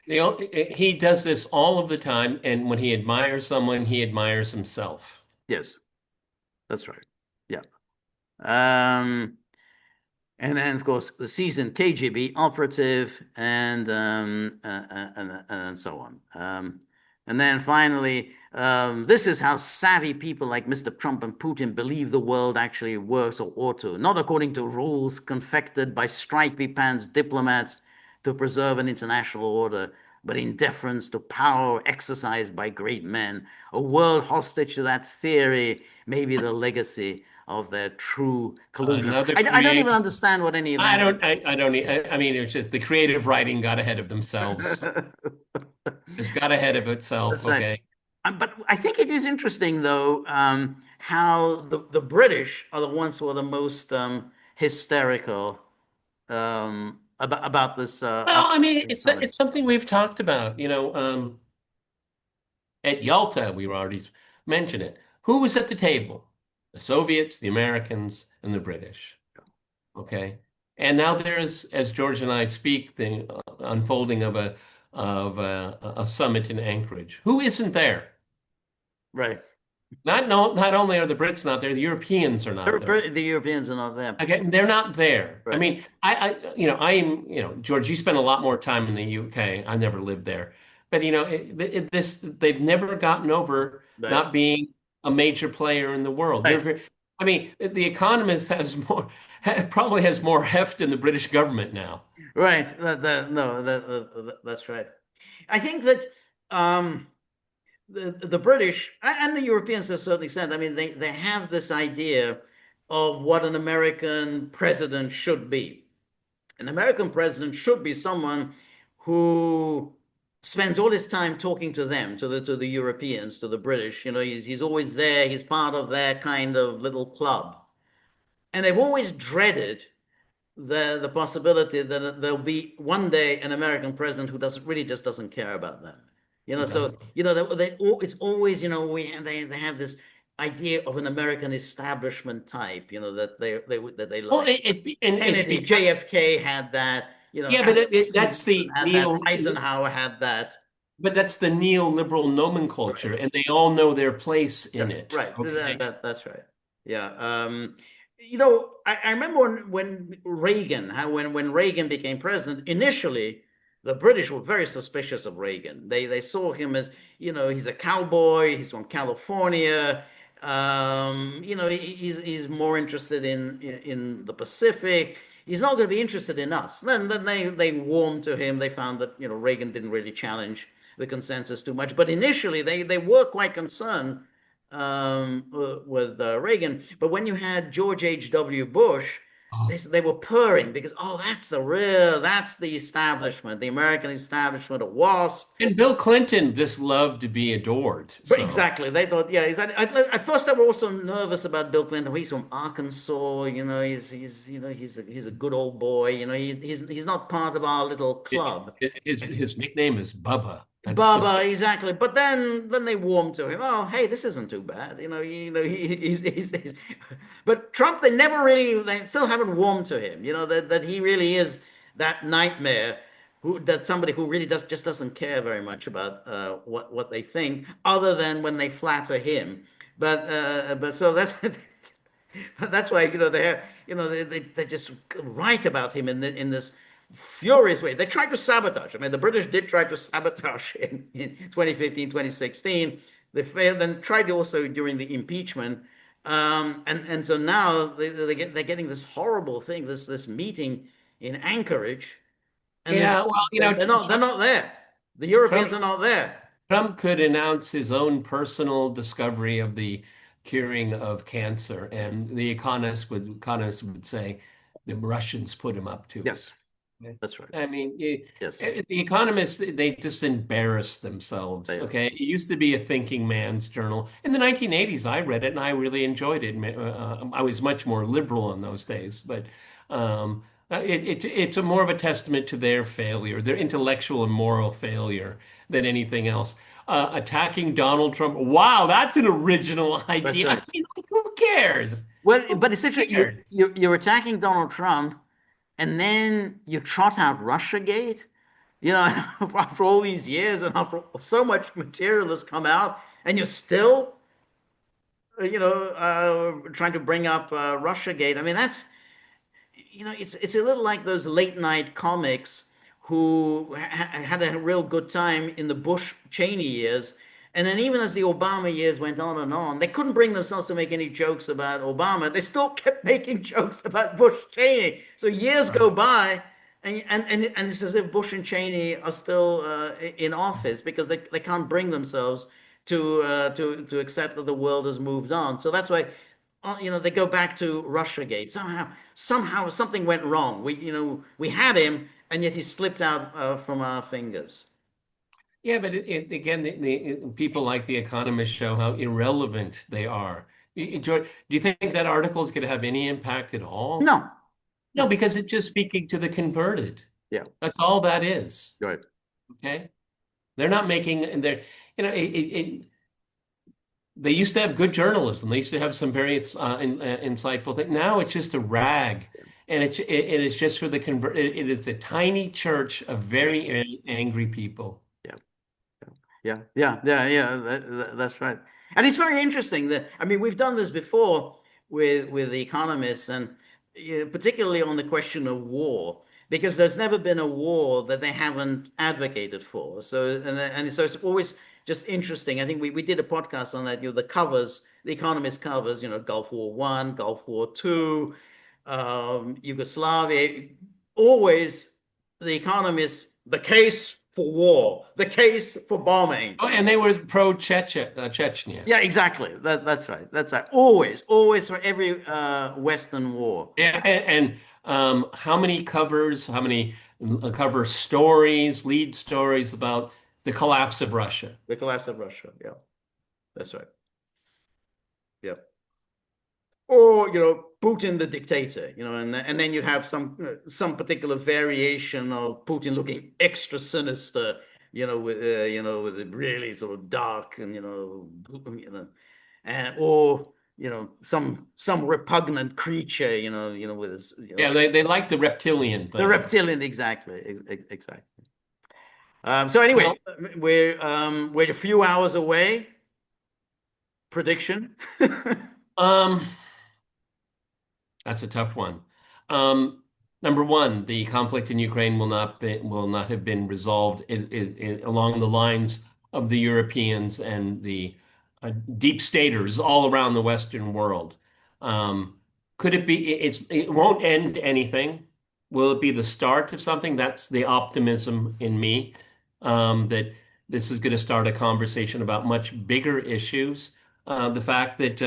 S2: He does this all of the time, and when he admires someone, he admires himself.
S1: Yes, that's right. Yeah. And then, of course, the seasoned KGB operative, and so on. And then finally, this is how savvy people like Mr. Trump and Putin believe the world actually works or ought to, not according to rules confected by stripy pants diplomats to preserve an international order, but in deference to power exercised by great men. A world hostage to that theory may be the legacy of their true collusion. I don't even understand what any of that.
S2: I mean, it's just the creative writing got ahead of themselves. It's got ahead of itself. Right. Okay.
S1: But I think it is interesting, though, how the British are the ones who are the most hysterical about this.
S2: Well, I mean, it's something we've talked about. At Yalta, we already mentioned it. Who was at the table? The Soviets, the Americans, and the British. Okay. And now there's, as George and I speak, the unfolding of a summit in Anchorage. Who isn't there?
S1: Right.
S2: Not only are the Brits not there, the Europeans are not there.
S1: The Europeans are not there.
S2: Okay, they're not there. Right. I mean, George, you spent a lot more time in the UK. I never lived there, but they've never gotten over not being a major player in the world. Right. I mean, The Economist probably has more heft in the British government now.
S1: Right. That's right. I think that the British and the Europeans to a certain extent, I mean, they have this idea of what an American president should be. An American president should be someone who spends all his time talking to them, to the Europeans, to the British. He's always there. He's part of their kind of little club. And they've always dreaded the possibility that there'll be one day an American president who doesn't care about them. So it's always they have this idea of an American establishment type. That they like. Well, JFK had that.
S2: Yeah, but that's the
S1: Eisenhower had that.
S2: But that's the neoliberal nomenclature, right. And they all know their place in it.
S1: Right. Okay? That's right. Yeah. I remember when Reagan, when Reagan became president, initially the British were very suspicious of Reagan. They saw him as, he's a cowboy, he's from California, he's more interested in the Pacific. He's not going to be interested in us. Then they warmed to him. They found that Reagan didn't really challenge the consensus too much. But initially they were quite concerned with Reagan. But when you had George H.W. Bush, they were purring because, that's the establishment, the American establishment, a WASP.
S2: And Bill Clinton just loved to be adored.
S1: But exactly, they thought, yeah. At first, they were also nervous about Bill Clinton. He's from Arkansas, he's a good old boy. He's not part of our little club.
S2: His nickname is Bubba.
S1: Bubba, exactly. But then they warmed to him. Oh, hey, this isn't too bad. He's but Trump, they still haven't warmed to him. That he really is that nightmare. Somebody who really just doesn't care very much about what they think, other than when they flatter him. But so that's why they just write about him in this furious way. They tried to sabotage. I mean, the British did try to sabotage in 2015, 2016. They failed, and tried to also during the impeachment. And so now they're getting this horrible thing, this meeting in Anchorage. And
S2: yeah, well,
S1: they're not there. The Europeans are not there.
S2: Trump could announce his own personal discovery of the curing of cancer, and the economists would say the Russians put him up to it.
S1: Yes. That's right.
S2: I mean,
S1: Yes.
S2: the economists, they just embarrass themselves.
S1: Yes.
S2: Okay. It used to be a thinking man's journal. In the 1980s, I read it and I really enjoyed it. I was much more liberal in those days, but it's more of a testament to their failure, their intellectual and moral failure than anything else. Attacking Donald Trump. Wow, that's an original idea.
S1: Right.
S2: I mean, who cares?
S1: Well, but it's interesting. You're attacking Donald Trump, and then you trot out Russia-gate, after all these years and after so much material has come out, and you're still, trying to bring up Russia-gate. I mean, that's, it's a little like those late night comics who had a real good time in the Bush-Cheney years. And then even as the Obama years went on and on, they couldn't bring themselves to make any jokes about Obama. They still kept making jokes about Bush-Cheney. So years go by, and it's as if Bush and Cheney are still in office because they can't bring themselves to accept that the world has moved on. So that's why, they go back to Russia-gate. Somehow something went wrong. We had him, and yet he slipped out from our fingers.
S2: Yeah, but again, the people like The Economist show how irrelevant they are. George, do you think that article is going to have any impact at all?
S1: No.
S2: No, because it's just speaking to the converted.
S1: Yeah.
S2: That's all that is.
S1: Right.
S2: Okay. They're not making, and they used to have good journalism. They used to have some very insightful things. Now it's just a rag. And it's just for the convert. It is a tiny church of very angry people.
S1: Yeah. That's right. And it's very interesting that, I mean, we've done this before with the economists, and particularly on the question of war, because there's never been a war that they haven't advocated for. So so it's always just interesting. I think we did a podcast on that. The covers, the Economist covers, Gulf War I, Gulf War II, Yugoslavia. Always the Economist, the case for war, the case for bombing.
S2: Oh, and they were pro-Chechnya.
S1: Yeah, exactly. That's right. That's right. Always for every Western war.
S2: Yeah, and how many cover stories, lead stories about the collapse of Russia?
S1: The collapse of Russia. Yeah, that's right. Yeah. Or Putin the dictator, and then you have some particular variation of Putin looking extra sinister, with it really sort of dark and and or some repugnant creature, with his.
S2: Yeah, they like the reptilian thing.
S1: The reptilian, exactly. So anyway, we're a few hours away. Prediction.
S2: That's a tough one. Number one, the conflict in Ukraine will not have been resolved along the lines of the Europeans and the deep staters all around the Western world. Um, could it be? It won't end anything. Will it be the start of something? That's the optimism in me, that this is going to start a conversation about much bigger issues. The fact that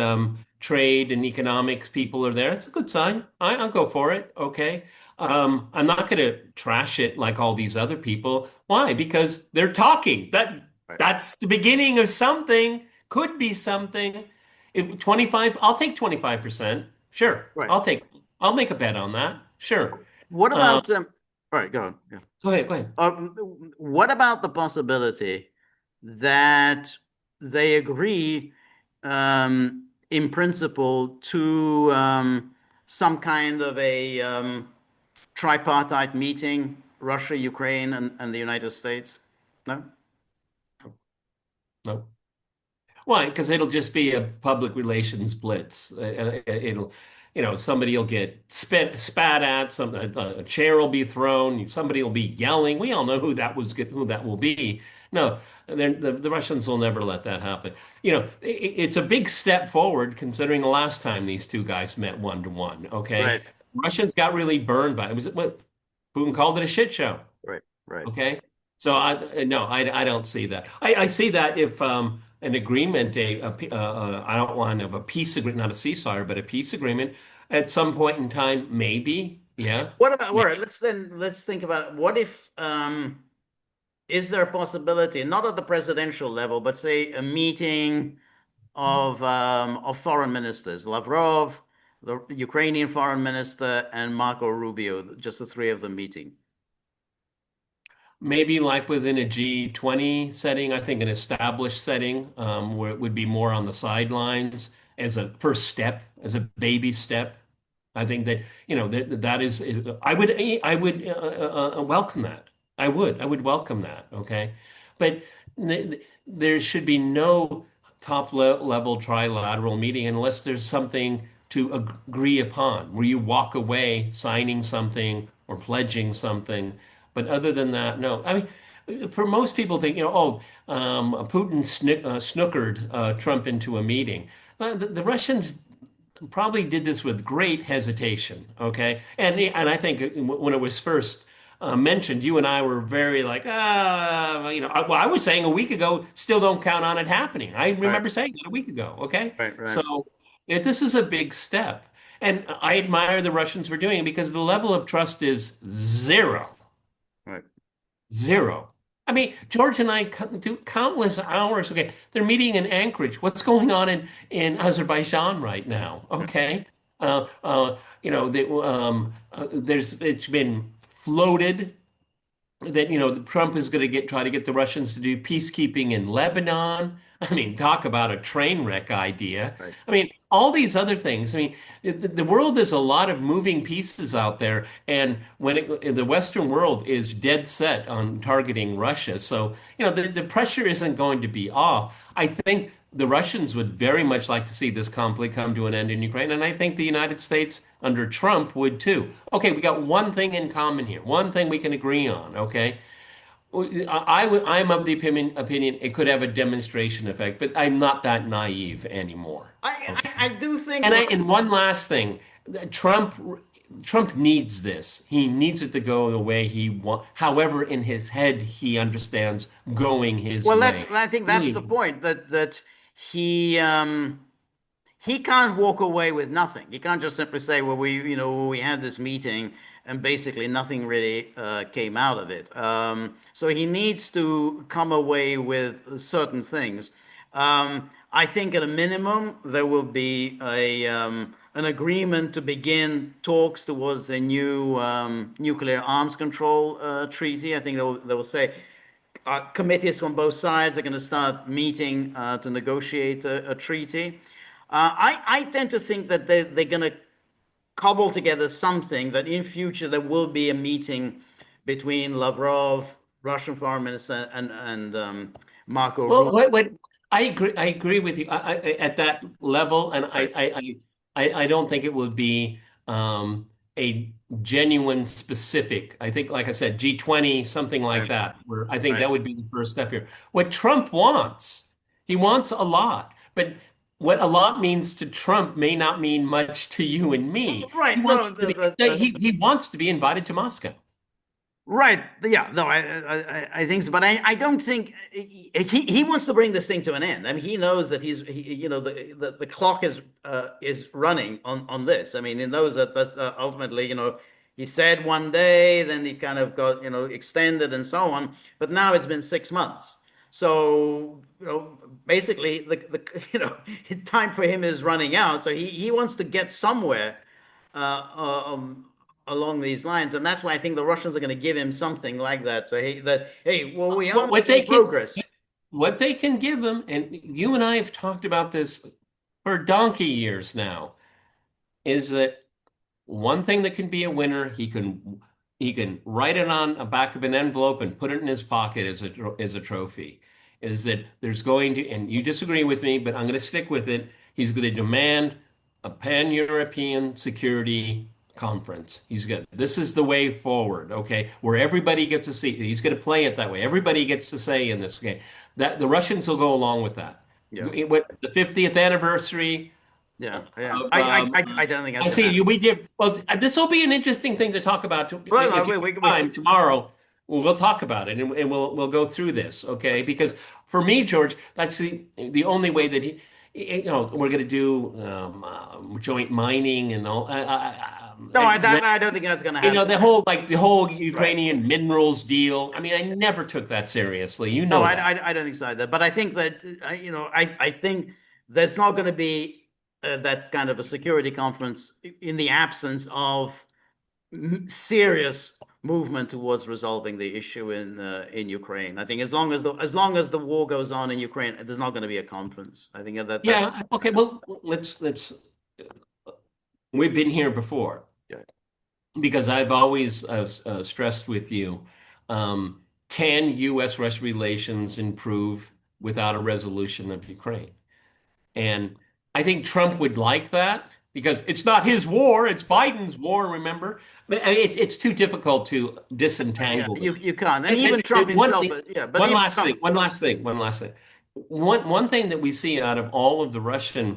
S2: trade and economics people are there, it's a good sign. I'll go for it. Okay. I'm not going to trash it like all these other people. Why? Because they're talking.
S1: Right.
S2: That's the beginning of something. Could be something. If 25, I'll take 25%. Sure.
S1: Right.
S2: I'll make a bet on that. Sure.
S1: What
S2: Uh,
S1: about all right, go on. Yeah.
S2: Go ahead, go ahead.
S1: What about the possibility that they agree, in principle, to some kind of a tripartite meeting, Russia, Ukraine, and the United States? No?
S2: No. Why? Because it'll just be a public relations blitz. It'll, somebody will get spat at, a chair will be thrown, somebody will be yelling. We all know who that will be. No, the Russians will never let that happen. It's a big step forward considering the last time these two guys met one to one. Okay,
S1: Right,
S2: Russians got really burned by it. Was what Putin called it a shit show.
S1: right, right.
S2: Okay. So no, I don't see that. I see that if an agreement, I don't want to have a peace agreement, not a ceasefire, but a peace agreement at some point in time, maybe, yeah.
S1: What about, all right, let's think about what if is there a possibility, not at the presidential level, but say a meeting of foreign ministers, Lavrov, the Ukrainian foreign minister, and Marco Rubio, just the three of them meeting.
S2: Maybe like within a G20 setting, I think an established setting where it would be more on the sidelines as a first step, as a baby step. I think that, that is, I would welcome that. I would welcome that. Okay. But there should be no top level trilateral meeting unless there's something to agree upon, where you walk away signing something or pledging something. But other than that, no. I mean, for most people think, Putin snookered Trump into a meeting. The Russians probably did this with great hesitation, okay? And I think when it was first mentioned, you and I were very like, well, I was saying a week ago, still don't count on it happening. I
S1: Right,
S2: remember saying that a week ago, okay?
S1: right, right,
S2: So if this is a big step. And I admire the Russians for doing it because the level of trust is zero.
S1: right.
S2: Zero. I mean, George and I do countless hours. Okay, they're meeting in Anchorage. What's going on in Azerbaijan right now? Okay, it's been floated that Trump is going to try to get the Russians to do peacekeeping in Lebanon. I mean, talk about a train wreck idea.
S1: Right.
S2: I mean, all these other things. I mean, the world is a lot of moving pieces out there, and the Western world is dead set on targeting Russia. So, the pressure isn't going to be off. I think the Russians would very much like to see this conflict come to an end in Ukraine, and I think the United States under Trump would too. Okay, we got one thing in common here, one thing we can agree on. Okay, I'm of the opinion it could have a demonstration effect, but I'm not that naive anymore. Okay,
S1: I do think,
S2: and one last thing, Trump. Trump needs this. He needs it to go the way he wants. However, in his head, he understands going his
S1: well,
S2: way.
S1: I think that's the point, that he he can't walk away with nothing. He can't just simply say, well, we had this meeting and basically nothing really came out of it. So he needs to come away with certain things. I think at a minimum there will be an agreement to begin talks towards a new nuclear arms control treaty. I think they will say committees from both sides are going to start meeting to negotiate a treaty. I tend to think that they're going to cobble together something that in future there will be a meeting between Lavrov, Russian foreign minister, and Marco
S2: Well,
S1: Rubio.
S2: what I agree. I agree with you at that level, and
S1: Right,
S2: I don't think it would be a genuine specific, I think, like I said, G20, something like
S1: Right.
S2: that, where I think
S1: Right.
S2: that would be the first step here. What Trump wants, he wants a lot, but what a lot means to Trump may not mean much to you and me. He
S1: Right.
S2: wants
S1: No,
S2: to be, he wants to be invited to Moscow.
S1: right. Yeah. No, I think so, but I don't think he wants to bring this thing to an end. I mean, he knows that the clock is running on this. I mean, he knows that ultimately, he said one day, then he kind of got, extended and so on. But now it's been 6 months. So, basically time for him is running out. So he wants to get somewhere um, along these lines, and that's why I think the Russians are going to give him something like that. So hey, well, we are
S2: What
S1: making progress.
S2: what they can give him, and you and I have talked about this for donkey years now, is that one thing that can be a winner, he can write it on the back of an envelope and put it in his pocket as a trophy. Is that there's going to, and you disagree with me, but I'm going to stick with it. He's going to demand a pan-European security conference. This is the way forward, okay, where everybody gets a seat. He's going to play it that way. Everybody gets to say in this game. That the Russians will go along with that.
S1: Yeah,
S2: What the 50th anniversary
S1: yeah.
S2: of
S1: I don't think
S2: I
S1: that's going to
S2: see
S1: happen.
S2: we did well. This will be an interesting thing to talk about.
S1: Well,
S2: If
S1: no,
S2: you have time tomorrow, we'll talk about it and we'll go through this, okay? Because for me, George, that's the only way that we're going to do joint mining and all.
S1: no, I don't think that's going to happen.
S2: The whole
S1: Right.
S2: Ukrainian minerals deal. I mean, I never took that seriously. You
S1: No,
S2: know that.
S1: I don't think so either. But I think that I think there's not going to be that kind of a security conference in the absence of serious movement towards resolving the issue in Ukraine. I think as long as the war goes on in Ukraine, there's not going to be a conference. I think that
S2: Yeah. Okay. Well, let's. We've been here before.
S1: yeah.
S2: Because I've always stressed with you, can U.S.-Russia relations improve without a resolution of Ukraine? And I think Trump would like that because it's not his war, it's Biden's war, remember? But it's too difficult to
S1: Yeah,
S2: disentangle them.
S1: you can't, and
S2: And
S1: even Trump
S2: one
S1: himself.
S2: thing,
S1: Yeah, but
S2: one
S1: even
S2: last
S1: Trump.
S2: thing, one last thing, one last thing. One thing that we see out of all of the Russian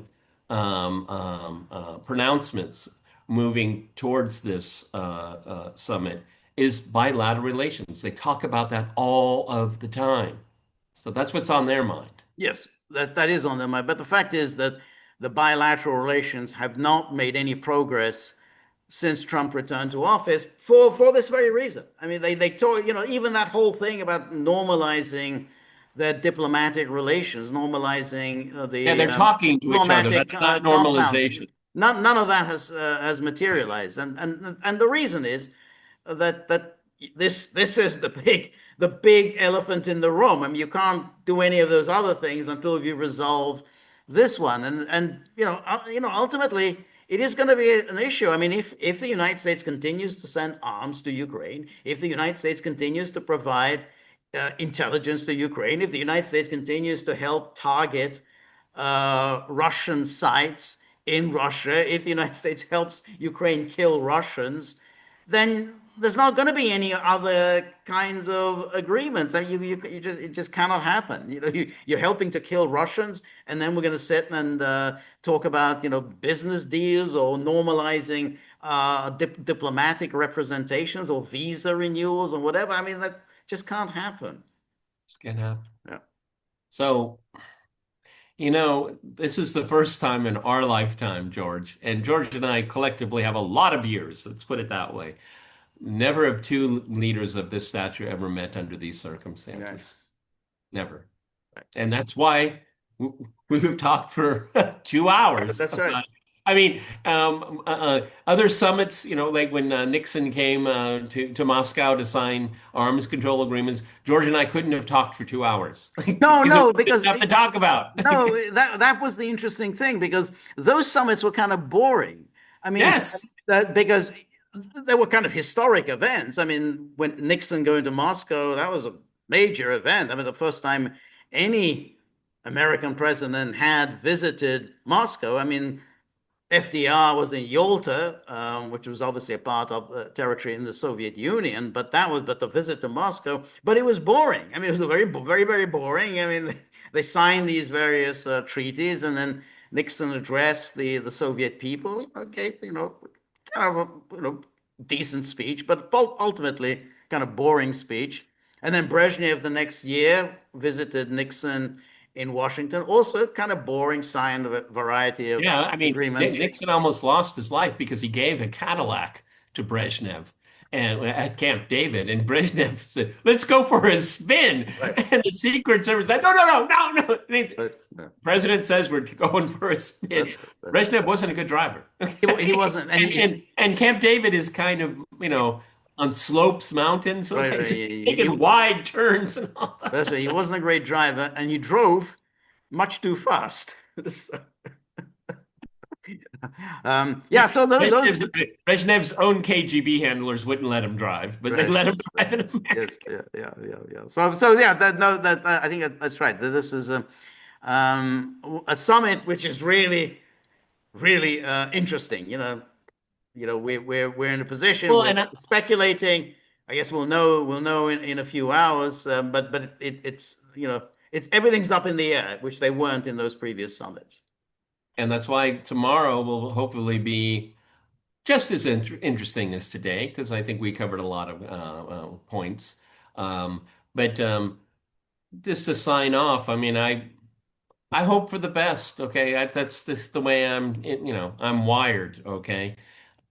S2: pronouncements moving towards this summit is bilateral relations. They talk about that all of the time. So that's what's on their mind.
S1: Yes, that is on their mind. But the fact is that the bilateral relations have not made any progress since Trump returned to office for this very reason. I mean, they talk, even that whole thing about normalizing their diplomatic relations, normalizing
S2: Yeah,
S1: the
S2: they're talking to each other.
S1: diplomatic
S2: That's not
S1: compound.
S2: normalization.
S1: None of that has materialized, and the reason is that this is the big elephant in the room. I mean, you can't do any of those other things until you resolve this one, and ultimately it is going to be an issue. I mean, if the United States continues to send arms to Ukraine, if the United States continues to provide intelligence to Ukraine, if the United States continues to help target Russian sites in Russia, if the United States helps Ukraine kill Russians, then there's not going to be any other kinds of agreements. I mean, it just cannot happen. You're helping to kill Russians, and then we're going to sit and talk about business deals or normalizing diplomatic representations or visa renewals or whatever. I mean, that just can't happen.
S2: It's gonna happen.
S1: Yeah.
S2: So, this is the first time in our lifetime, George, and George and I collectively have a lot of years, let's put it that way. Never have two leaders of this stature ever met under these circumstances.
S1: Yes.
S2: Never. And that's why we've talked for 2 hours
S1: That's right.
S2: about it. I mean, other summits, like when Nixon came to Moscow to sign arms control agreements, George and I couldn't have talked for 2 hours
S1: No,
S2: because there
S1: no,
S2: wasn't
S1: because
S2: enough to talk about.
S1: no, that was the interesting thing because those summits were kind of boring. I mean,
S2: Yes.
S1: because they were kind of historic events. I mean, when Nixon going to Moscow, that was a major event. I mean, the first time any American president had visited Moscow. I mean, FDR was in Yalta, which was obviously a part of the territory in the Soviet Union, but that was but the visit to Moscow. But it was boring. I mean, it was very, very, very boring. I mean, they signed these various treaties, and then Nixon addressed the Soviet people. Okay, kind of a decent speech, but ultimately kind of boring speech. And then Brezhnev the next year visited Nixon in Washington. Also, kind of boring, signed a variety of
S2: Yeah, I mean,
S1: agreements.
S2: Nixon almost lost his life because he gave a Cadillac to Brezhnev and at Camp David, and Brezhnev said, "Let's go for a spin."
S1: Right.
S2: And the Secret Service said, "No, no, no, no, no."
S1: But, yeah,
S2: President says we're going for a spin. Brezhnev wasn't a good driver.
S1: he wasn't,
S2: And Camp David is kind of, on slopes, mountains.
S1: right,
S2: Okay,
S1: right,
S2: so he's taking wide turns and all that.
S1: that's right. He wasn't a great driver, and he drove much too fast. Yeah, so
S2: Brezhnev's own KGB handlers wouldn't let him drive, but they
S1: right.
S2: let him drive in
S1: Yes,
S2: America.
S1: yeah. So yeah, I think that's right. This is a summit which is really, really interesting. We're in a position
S2: Well,
S1: we're speculating. I guess we'll know in a few hours. But it's everything's up in the air, which they weren't in those previous summits.
S2: and that's why tomorrow will hopefully be just as interesting as today, because I think we covered a lot of points. But just to sign off, I mean, I hope for the best. Okay, that's just the way I'm wired. Okay,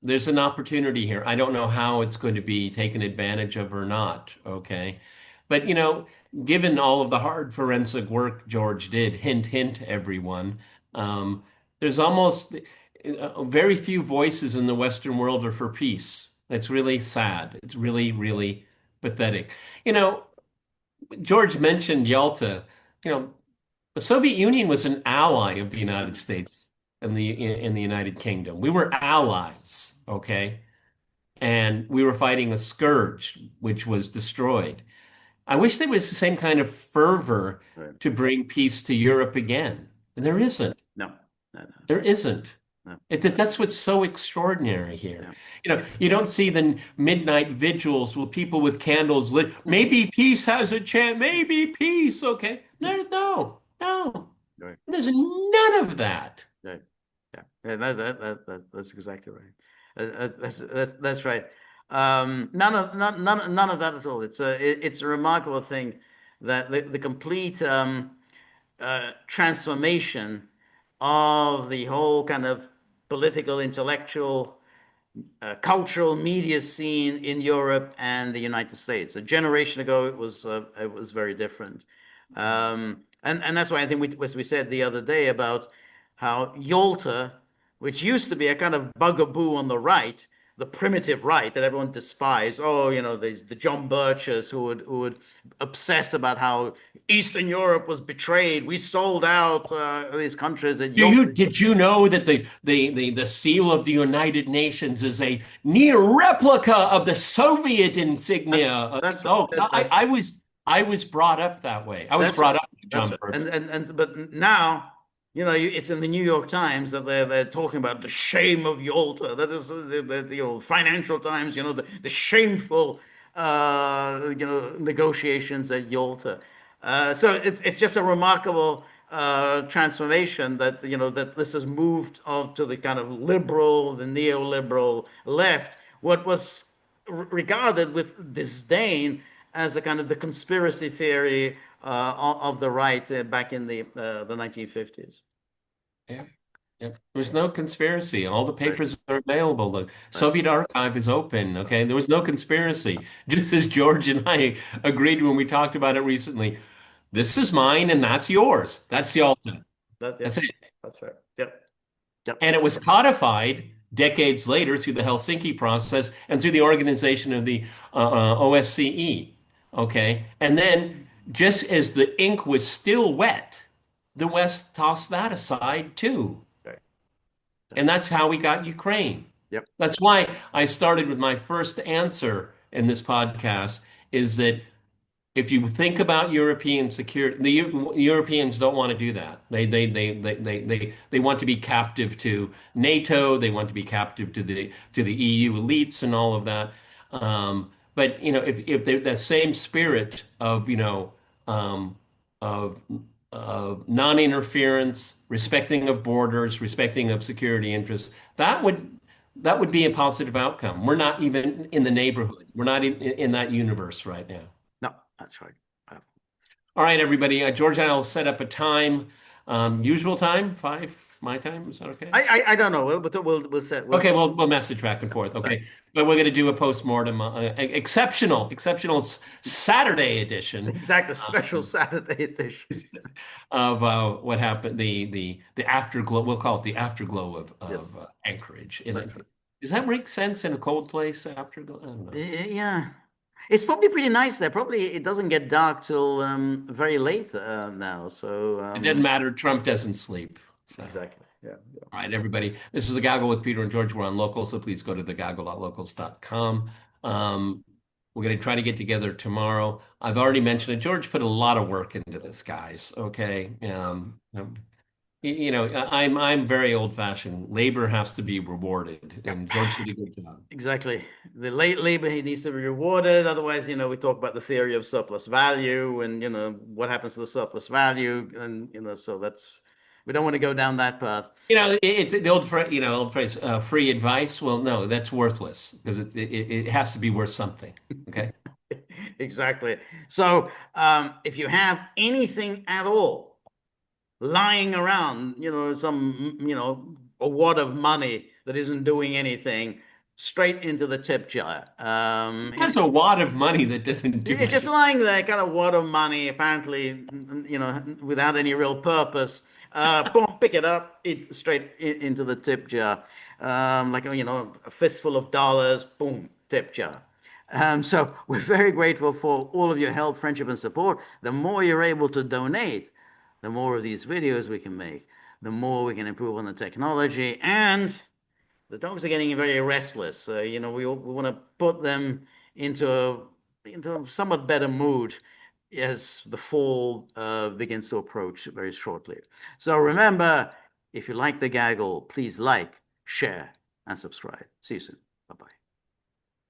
S2: there's an opportunity here. I don't know how it's going to be taken advantage of or not. Okay. But, given all of the hard forensic work George did, hint, hint, everyone, there's almost very few voices in the Western world are for peace. It's really sad. It's really, really pathetic. You know, George mentioned Yalta. You know, the Soviet Union was an ally of the United States and in the United Kingdom. We were allies, okay? And we were fighting a scourge which was destroyed. I wish there was the same kind of fervor
S1: Right.
S2: to bring peace to Europe again. And there isn't.
S1: No, no,
S2: There isn't.
S1: no.
S2: That's what's so extraordinary here.
S1: Yeah.
S2: You don't see the midnight vigils with people with candles lit. Maybe peace has a chance. Maybe peace. Okay. No, no, no.
S1: Right.
S2: There's none of that.
S1: Right. Yeah. That's exactly right. That's right. None of that at all. It's a remarkable thing that the complete transformation of the whole kind of political, intellectual, cultural media scene in Europe and the United States. A generation ago, it was very different, and that's why I think as we said the other day about how Yalta, which used to be a kind of bugaboo on the right, the primitive right that everyone despised. Oh, the John Birchers who would obsess about how Eastern Europe was betrayed. We sold out these countries at Yalta.
S2: Did you know that the seal of the United Nations is a near replica of the Soviet insignia? I was brought up that way. I was brought up with John Birch.
S1: But now, it's in the New York Times that they're talking about the shame of Yalta. That is the Financial Times. The shameful negotiations at Yalta. So it's just a remarkable transformation that this has moved on to the kind of liberal, the neoliberal left, what was regarded with disdain as a kind of the conspiracy theory of the right back in the 1950s.
S2: Yeah. Yeah. There's no conspiracy. All the papers are available. The Soviet archive is open. Okay. There was no conspiracy. Just as George and I agreed when we talked about it recently. This is mine and that's yours. That's the ultimate. That's it.
S1: That's right. Yep.
S2: And it was codified decades later through the Helsinki process and through the organization of the OSCE. Okay. And then just as the ink was still wet, the West tossed that aside too.
S1: Right.
S2: And that's how we got Ukraine.
S1: Yep.
S2: That's why I started with my first answer in this podcast is that if you think about European security, the Europeans don't want to do that. They want to be captive to NATO. They want to be captive to the EU elites and all of that. But if that same spirit of um, of non-interference, respecting of borders, respecting of security interests, that would be a positive outcome. We're not even in the neighborhood. We're not in that universe right now.
S1: No, that's right.
S2: All right, everybody. George and I will set up a time, usual time, 5 my time. Is that okay?
S1: I don't know. We'll set.
S2: Okay, we'll message back and forth. Okay,
S1: Right.
S2: but we're going to do a postmortem, exceptional Saturday edition
S1: Exactly. Special Saturday edition.
S2: of what happened. The afterglow. We'll call it the afterglow of
S1: Yes.
S2: Anchorage.
S1: That's right.
S2: Does that make sense in a cold place? Afterglow? I don't know.
S1: Yeah. It's probably pretty nice there. Probably it doesn't get dark till very late now. So
S2: It doesn't matter. Trump doesn't sleep. So.
S1: exactly. Yeah.
S2: All right, everybody. This is The Gaggle with Peter and George. We're on Local, so please go to thegaggle.locals.com. We're going to try to get together tomorrow. I've already mentioned it. George put a lot of work into this, guys. Okay. I'm very old-fashioned. Labor has to be rewarded, and George did a good job.
S1: Exactly. The late labor he needs to be rewarded. Otherwise, we talk about the theory of surplus value and, what happens to the surplus value. And, so we don't want to go down that path.
S2: It's the old phrase, free advice. Well, no, that's worthless because it has to be worth something. Okay.
S1: Exactly. So if you have anything at all lying around, a wad of money that isn't doing anything, straight into the tip jar.
S2: That's a wad of money that doesn't do
S1: It's just
S2: anything.
S1: lying there, kind of wad of money, apparently, without any real purpose. Boom, pick it up, straight into the tip jar. Like, a fistful of dollars, boom, tip jar. So we're very grateful for all of your help, friendship, and support. The more you're able to donate, the more of these videos we can make, the more we can improve on the technology. And the dogs are getting very restless. We want to put them into a somewhat better mood as the fall begins to approach very shortly. So remember, if you like the gaggle, please like, share, and subscribe. See you soon. Bye-bye.